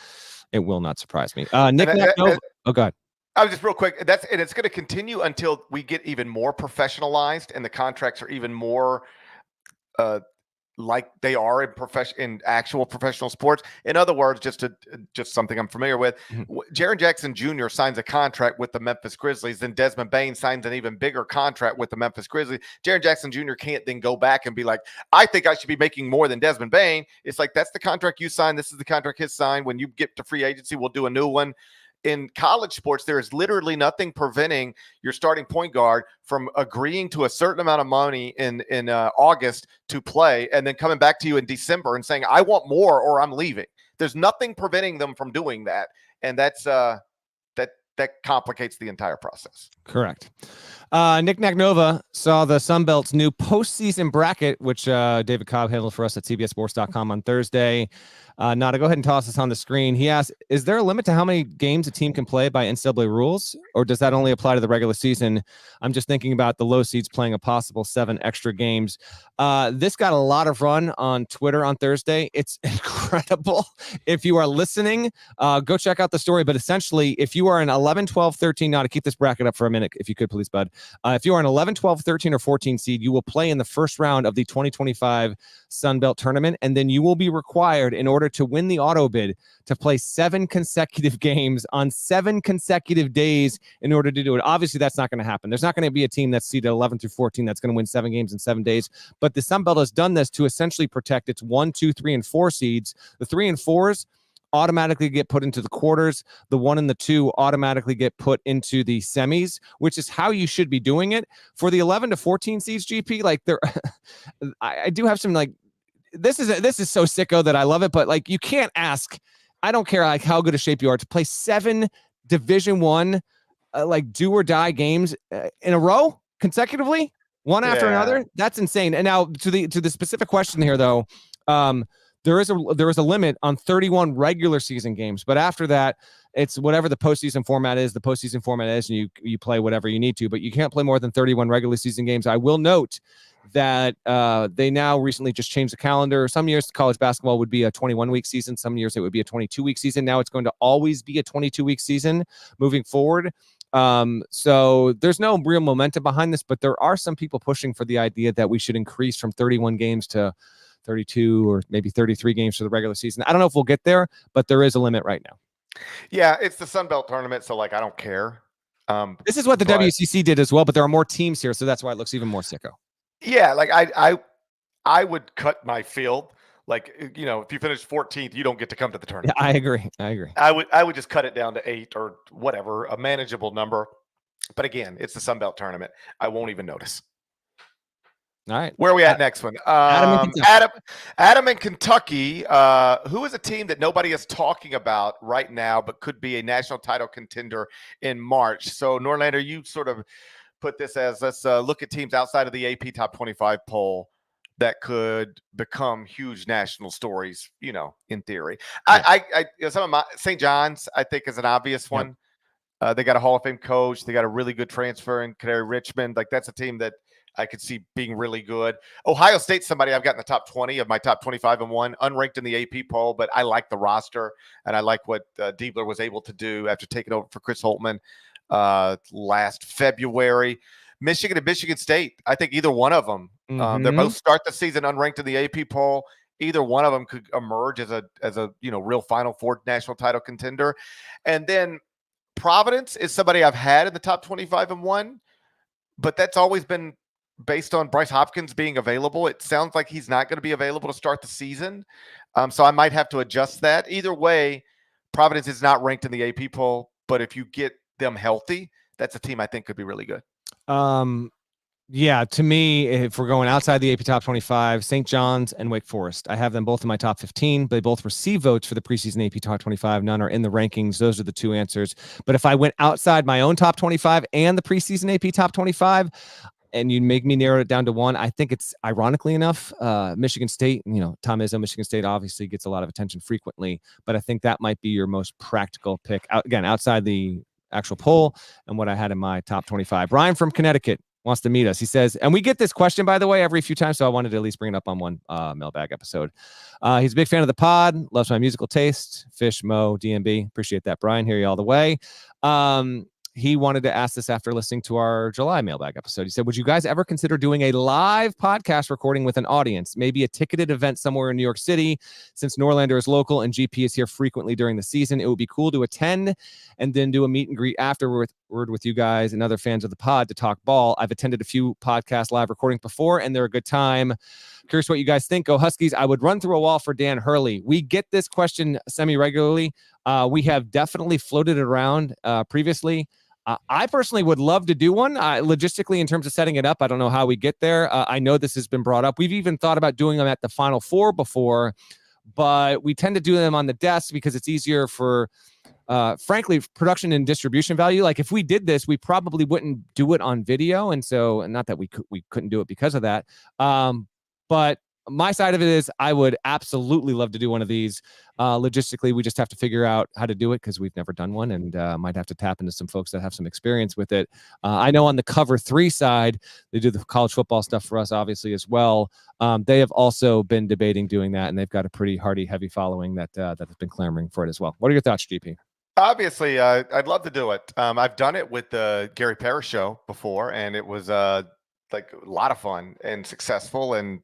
it will not surprise me. NickKnackNova. Oh, God. I was just real quick. And it's going to continue until we get even more professionalized and the contracts are even more like they are in actual professional sports. In other words, just something I'm familiar with. Jaren Jackson Jr. signs a contract with the Memphis Grizzlies. Then Desmond Bane signs an even bigger contract with the Memphis Grizzlies. Jaren Jackson Jr. can't then go back and be like, I think I should be making more than Desmond Bane. It's like, that's the contract you signed. This is the contract his signed. When you get to free agency, we'll do a new one. In college sports, there is literally nothing preventing your starting point guard from agreeing to a certain amount of money in August to play, and then coming back to you in December and saying, I want more or I'm leaving. There's nothing preventing them from doing that. And that's that complicates the entire process. Correct. NickKnackNova saw the Sun Belt's new postseason bracket, which David Cobb handled for us at CBSSports.com on Thursday. Nada, go ahead and toss this on the screen. He asked, is there a limit to how many games a team can play by NCAA rules, or does that only apply to the regular season? I'm just thinking about the low seeds playing a possible 7 extra games. This got a lot of run on Twitter on Thursday. It's incredible. If you are listening, go check out the story. But essentially, if you are an 11, 12, 13, now to keep this bracket up for a minute, if you could please, bud. If you are an 11, 12, 13, or 14 seed, you will play in the first round of the 2025 Sun Belt Tournament, and then you will be required, in order to win the auto bid, to play 7 consecutive games on 7 consecutive days in order to do it. Obviously, that's not going to happen. There's not going to be a team that's seeded 11 through 14 that's going to win 7 games in 7 days. But the Sun Belt has done this to essentially protect its 1, 2, 3, and 4 seeds. The 3 and 4s automatically get put into the quarters. The 1 and the 2 automatically get put into the semis, which is how you should be doing it. For the 11 to 14 seeds, GP, like there, I do have some like, this is so sicko that I love it, but like, you can't ask, I don't care like how good a shape you are, to play 7 Division I like do or die games in a row consecutively, one after another. That's insane. And now to the specific question here, though, there is a limit on 31 regular season games, but after that, it's whatever the postseason format is. The postseason format is, and you play whatever you need to, but you can't play more than 31 regular season games. I will note that they now recently just changed the calendar. Some years college basketball would be a 21-week season. Some years it would be a 22-week season. Now it's going to always be a 22-week season moving forward. So there's no real momentum behind this, but there are some people pushing for the idea that we should increase from 31 games to 32 or maybe 33 games for the regular season. I don't know if we'll get there, but there is a limit right now. Yeah, it's the Sun Belt Tournament, so like I don't care. This is what the WCC did as well, but there are more teams here, so that's why it looks even more sicko. Yeah, like I would cut my field. Like, if you finish 14th, you don't get to come to the tournament. Yeah, I agree. I would just cut it down to 8 or whatever, a manageable number. But again, it's the Sun Belt Tournament. I won't even notice. All right. Where are we at next one? Adam in Kentucky, who is a team that nobody is talking about right now, but could be a national title contender in March. So, Norlander, you sort of put this as, let's look at teams outside of the AP Top 25 poll that could become huge national stories, in theory. Yeah. Some of my St. John's, I think, is an obvious one. They got a Hall of Fame coach. They got a really good transfer in Richmond. Like, that's a team that I could see being really good. Ohio State's somebody I've got in the top 20 of my top 25 and 1, unranked in the AP poll, but I like the roster, and I like what Diebler was able to do after taking over for Chris Holtmann last February. Michigan and Michigan State, I think either one of them, they both start the season unranked in the AP poll. Either one of them could emerge as a real Final Four national title contender. And then Providence is somebody I've had in the top 25 and 1, but that's always been based on Bryce Hopkins being available. It sounds like he's not going to be available to start the season. So I might have to adjust that. Either way, Providence is not ranked in the AP poll, but if you get them healthy, that's a team I think could be really good. Yeah, to me, if we're going outside the AP top 25, St. John's and Wake Forest, I have them both in my top 15. They both receive votes for the preseason AP top 25. None are in the rankings. Those are the two answers. But if I went outside my own top 25 and the preseason AP top 25, and you make me narrow it down to one, I think it's, ironically enough, Michigan State. Tom Izzo, Michigan State obviously gets a lot of attention frequently, but I think that might be your most practical pick. Again, outside the actual poll and what I had in my top 25. Ryan from Connecticut wants to meet us. He says, and we get this question, by the way, every few times, so I wanted to at least bring it up on one mailbag episode. He's a big fan of the pod, loves my musical taste, Fish, Mo, DMB. Appreciate that, Brian. Hear you all the way. He wanted to ask this after listening to our July mailbag episode. He said, would you guys ever consider doing a live podcast recording with an audience, maybe a ticketed event somewhere in New York City? Since Norlander is local and GP is here frequently during the season, it would be cool to attend and then do a meet and greet afterward with you guys and other fans of the pod to talk ball. I've attended a few podcast live recordings before, and they're a good time. Curious what you guys think. Go Huskies. I would run through a wall for Dan Hurley. We get this question semi-regularly. We have definitely floated it around previously. I personally would love to do one. Logistically, in terms of setting it up, I don't know how we get there. I know this has been brought up. We've even thought about doing them at the Final Four before, but we tend to do them on the desk because it's easier for, frankly, production and distribution value. Like if we did this, we probably wouldn't do it on video. And so, not that we couldn't do it because of that. But my side of it is I would absolutely love to do one of these. Logistically, we just have to figure out how to do it because we've never done one, and might have to tap into some folks that have some experience with it. I know on the Cover 3 side, they do the college football stuff for us, obviously, as well. They have also been debating doing that, and they've got a pretty heavy following that has been clamoring for it as well. What are your thoughts, GP? Obviously, I'd love to do it. I've done it with the Gary Parrish show before, and it was like a lot of fun and successful and,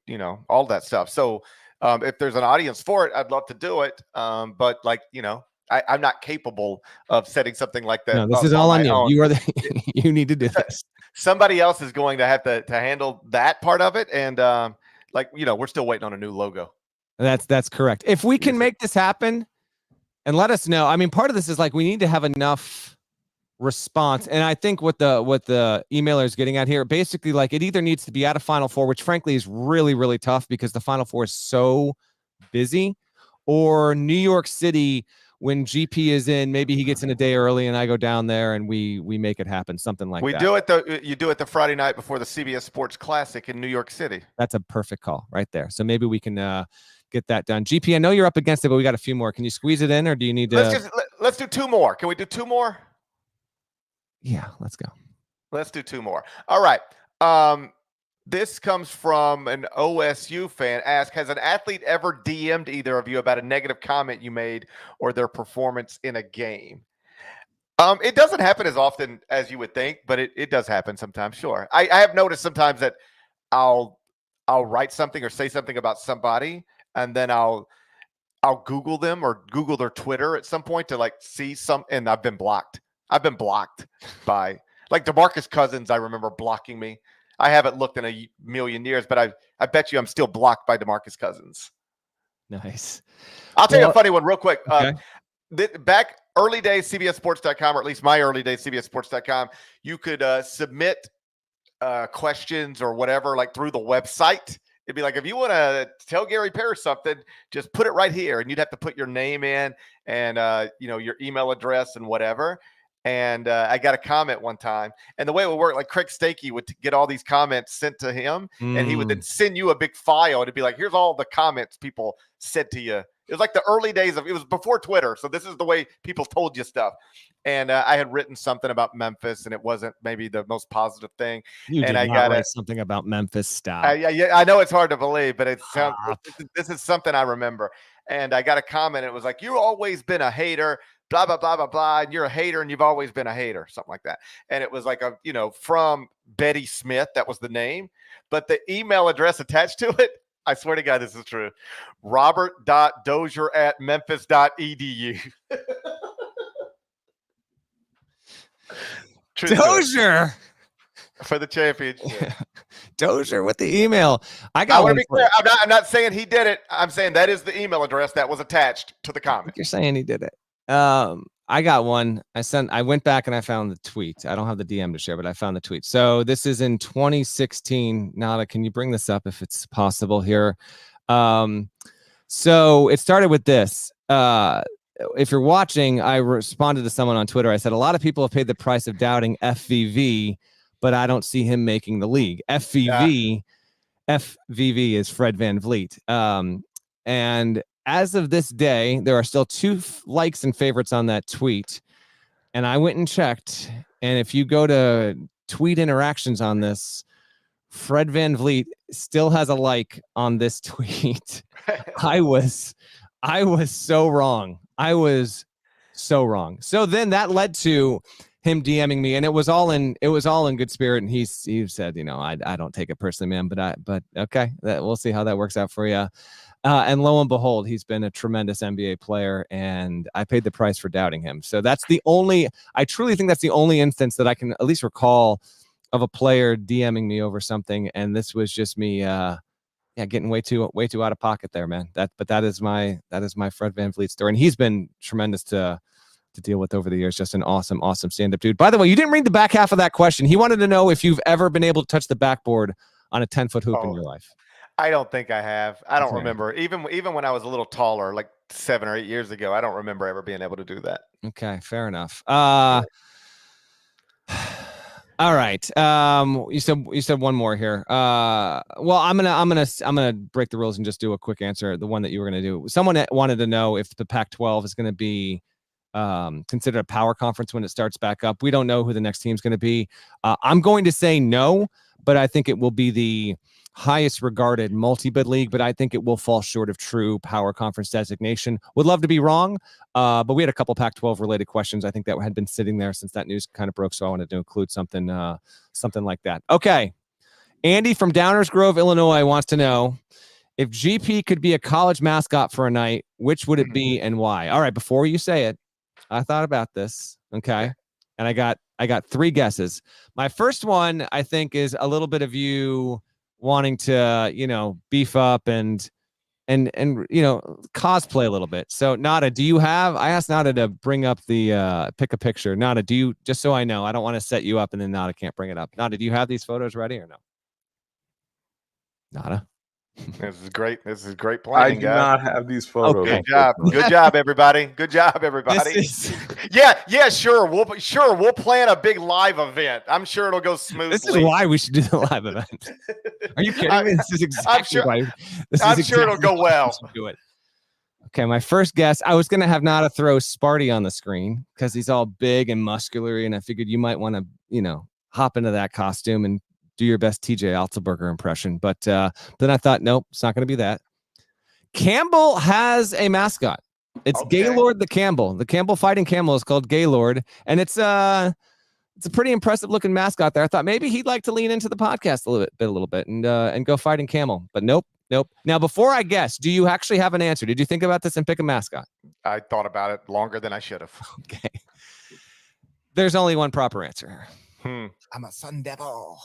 all that stuff. So if there's an audience for it, I'd love to do it. But I'm not capable of setting something like that. No, this is all on you. Own. You are you need to do this. Somebody else is going to have to handle that part of it. And we're still waiting on a new logo. That's correct. If we can make this happen and let us know, I mean, part of this is like, we need to have enough response. And I think what the emailer is getting at here, basically, like, it either needs to be at a Final Four, which frankly is really, really tough because the Final Four is so busy, or New York City when GP is in, maybe he gets in a day early and I go down there and we make it happen. Something like that. You do it the Friday night before the CBS Sports Classic in New York City. That's a perfect call right there. So maybe we can get that done. GP, I know you're up against it, but we got a few more. Can you squeeze it in, or do you need to? Let's do two more. Can we do two more? Yeah, let's go. Let's do two more. All right. This comes from an OSU fan. Has an athlete ever DM'd either of you about a negative comment you made or their performance in a game? It doesn't happen as often as you would think, but it does happen sometimes. Sure. I have noticed sometimes that I'll write something or say something about somebody, and then I'll Google them or Google their Twitter at some point to see some, and I've been blocked. I've been blocked by DeMarcus Cousins. I remember blocking me. I haven't looked in a million years, but I bet you I'm still blocked by DeMarcus Cousins. Nice. I'll tell you a funny one real quick. Okay. Back early days, CBSSports.com, or at least my early days, CBSSports.com, you could submit questions or whatever through the website. It'd be like, if you want to tell Gary Parrish something, just put it right here, and you'd have to put your name in and your email address and whatever. And I got a comment one time, and the way it would work, Craig Stakey would get all these comments sent to him, and he would then send you a big file. It'd be like, here's all the comments people said to you It was like the early days it was before Twitter. So this is the way people told you stuff. And I had written something about Memphis, and it wasn't maybe the most positive thing. You and did not write something about Memphis. Stop. Yeah, I know it's hard to believe, but this is something I remember. And I got a comment. It was like, "You've always been a hater, blah, blah, blah, blah, blah. And you're a hater, and you've always been a hater," something like that. And it was like from Betty Smith. That was the name. But the email address attached to it, I swear to God, this is true. Robert.dozier@memphis.edu. Dozier for the championship. Dozier with the email. I want to be clear. I'm not saying he did it. I'm saying that is the email address that was attached to the comment. You're saying he did it. I got one. I went back and I found the tweet. I don't have the DM to share, but I found the tweet. So this is in 2016. Nada, can you bring this up if it's possible here? So it started with this. If you're watching, I responded to someone on Twitter. I said, a lot of people have paid the price of doubting FVV, but I don't see him making the league. FVV is Fred VanVleet. And as of this day, there are still 2 likes and favorites on that tweet. And I went and checked. And if you go to tweet interactions on this, Fred VanVleet still has a like on this tweet. I was so wrong. I was so wrong. So then that led to him DMing me, and it was all in good spirit. And he said, I don't take it personally, man, but okay, we'll see how that works out for you. And lo and behold, he's been a tremendous NBA player, and I paid the price for doubting him. So I truly think that's the only instance that I can at least recall of a player DMing me over something. And this was just me, getting way too out of pocket there, man. But that is my Fred VanVleet story. And he's been tremendous to deal with over the years. Just an awesome stand-up dude. By the way, you didn't read the back half of that question. He wanted to know if you've ever been able to touch the backboard on a 10-foot hoop in your life. I don't think I have. I don't remember. Even when I was a little taller, like 7 or 8 years ago, I don't remember ever being able to do that. Okay, fair enough. All right. You said one more here. Well, I'm gonna break the rules and just do a quick answer. The one that you were gonna do. Someone wanted to know if the Pac-12 is gonna be considered a power conference when it starts back up. We don't know who the next team's gonna be. I'm going to say no, but I think it will be the highest regarded multi-bid league, but I think it will fall short of true power conference designation. Would love to be wrong, but we had a couple Pac-12 related questions I think that had been sitting there since that news kind of broke, so I wanted to include something like that. Okay, Andy from Downers Grove, Illinois wants to know if GP could be a college mascot for a night, which would it be and why? All right, before you say it, I thought about this, okay, and I got 3 guesses. My first one I think is a little bit of you wanting to, beef up and cosplay a little bit. So Nada, I asked Nada to bring up the pick a picture. Nada, just so I know, I don't want to set you up and then Nada can't bring it up. Nada, do you have these photos ready or no? Nada. This is great. This is great planning. I do not have these photos. Okay. Good job. Good job, everybody. Good job, everybody. Yeah, sure. We'll plan a big live event. I'm sure it'll go smoothly. This is why we should do the live event. Are you kidding me? This is exactly why. I'm sure it'll go well. Do it. Okay, my first guess, I was going to have Nada throw Sparty on the screen because he's all big and muscular, and I figured you might want to, hop into that costume and do your best TJ Altenberger impression. But then I thought, nope, it's not going to be that. Campbell has a mascot. It's Gaylord the Campbell. The Campbell Fighting Camel is called Gaylord, and it's a pretty impressive looking mascot there. I thought maybe he'd like to lean into the podcast a little bit and go fighting camel. But nope. Now, before I guess, do you actually have an answer? Did you think about this and pick a mascot? I thought about it longer than I should have. Okay. There's only one proper answer. I'm a Sun Devil.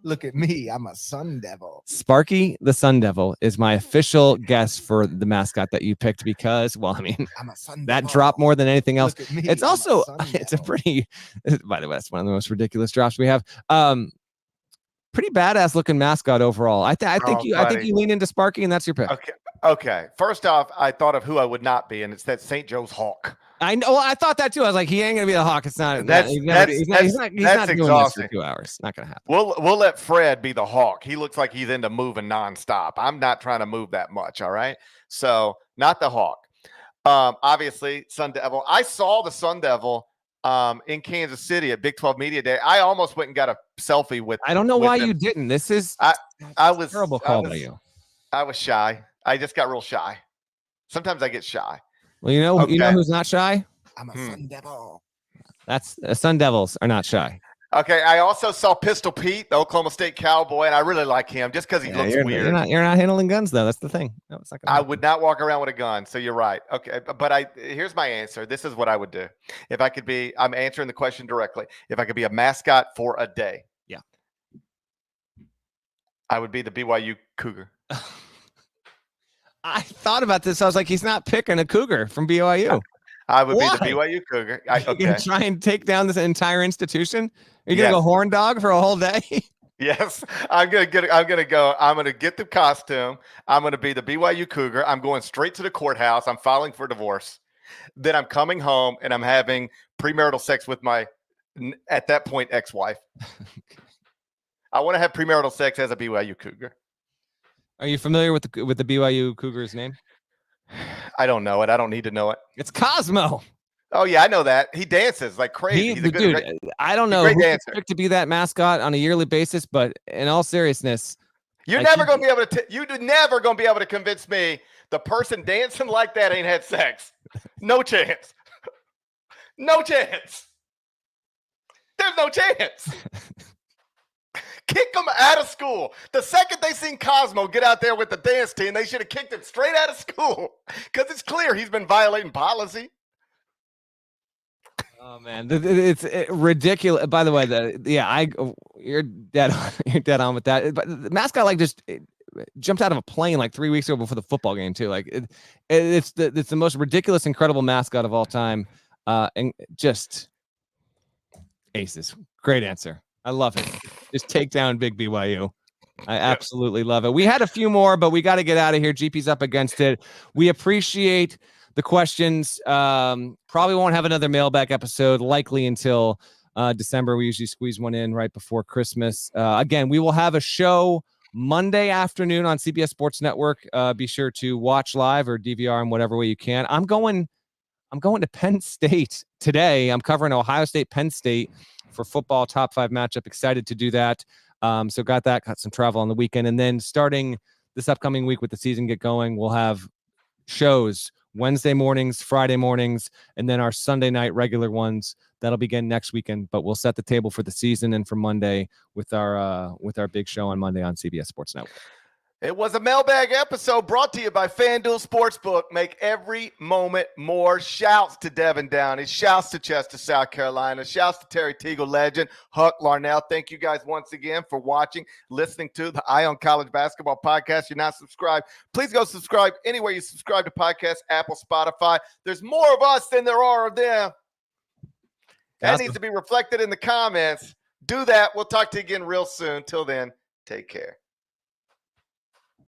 Look at me. I'm a Sun Devil. Sparky the Sun Devil is my official guess for the mascot that you picked because, well, I mean, I'm a Sun that Devil. dropped more than anything else. Me, it's also, it's a pretty, by the way, that's one of the most ridiculous drops we have. Pretty badass looking mascot overall. I think you lean into Sparky and that's your pick. Okay. First off, I thought of who I would not be, and it's that St. Joe's Hawk. I know. Well, I thought that too. I was like, he ain't gonna be the Hawk. It's not. He's not doing this for 2 hours. Not gonna happen. We'll let Fred be the Hawk. He looks like he's into moving nonstop. I'm not trying to move that much. All right. So not the Hawk. Obviously, Sun Devil. I saw the Sun Devil in Kansas City at Big 12 Media Day. I almost went and got a selfie with. I don't know with why him. you didn't. This is I was terrible call by you. I was shy. I just got real shy. Sometimes I get shy. Well, you know who's not shy? I'm a Sun Devil. That's Sun Devils are not shy. Okay, I also saw Pistol Pete, the Oklahoma State Cowboy, and I really like him just because he looks weird. You're not handling guns though. That's the thing. No, it's not gonna happen. I would not walk around with a gun, so you're right. Okay, but here's my answer. This is what I would do if I could be. I'm answering the question directly. If I could be a mascot for a day, yeah, I would be the BYU Cougar. I thought about this. I was like, he's not picking a Cougar from BYU. I would be the BYU Cougar. Okay. You're gonna try and take down this entire institution? Are you gonna go horn dog for a whole day? Yes, I'm gonna get the costume. I'm gonna be the BYU Cougar. I'm going straight to the courthouse. I'm filing for divorce. Then I'm coming home and I'm having premarital sex with my, at that point, ex-wife. I want to have premarital sex as a BYU Cougar. Are you familiar with the BYU Cougar's name? I don't know it. I don't need to know it. It's Cosmo. Oh yeah, I know that. He dances like crazy. He's a good, dude. I don't know who to be that mascot on a yearly basis, but in all seriousness, you're never going to be able to. You're never going to be able to convince me the person dancing like that ain't had sex. No chance. No chance. There's no chance. Kick them out of school. The second they seen Cosmo get out there with the dance team, they should have kicked him straight out of school because it's clear he's been violating policy. Oh man, it's ridiculous. By the way, you're dead on. You're dead on with that. But the mascot just jumped out of a plane like 3 weeks ago before the football game too. Like it's the most ridiculous, incredible mascot of all time, and just aces. Great answer. I love it. Just take down big BYU. I absolutely love it. We had a few more, but we got to get out of here. GP's up against it. We appreciate the questions. Probably won't have another mailbag episode likely until December. We usually squeeze one in right before Christmas. Again, we will have a show Monday afternoon on CBS Sports Network. Be sure to watch live or DVR in whatever way you can. I'm going to Penn State today. I'm covering Ohio State, Penn State for football top 5 matchup. Excited to do that. So got some travel on the weekend. And then starting this upcoming week with the season get going, we'll have shows Wednesday mornings, Friday mornings, and then our Sunday night regular ones. That'll begin next weekend, but we'll set the table for the season and for Monday with our big show on Monday on CBS Sports Network. It was a mailbag episode brought to you by FanDuel Sportsbook. Make every moment more. Shouts to Devin Downey. Shouts to Chester, South Carolina. Shouts to Terry Teagle legend, Huck Larnell. Thank you guys once again for watching, listening to the Eye on College Basketball podcast. You're not subscribed, please go subscribe anywhere you subscribe to podcasts, Apple, Spotify. There's more of us than there are of them. That needs to be reflected in the comments. Do that. We'll talk to you again real soon. Till then, take care.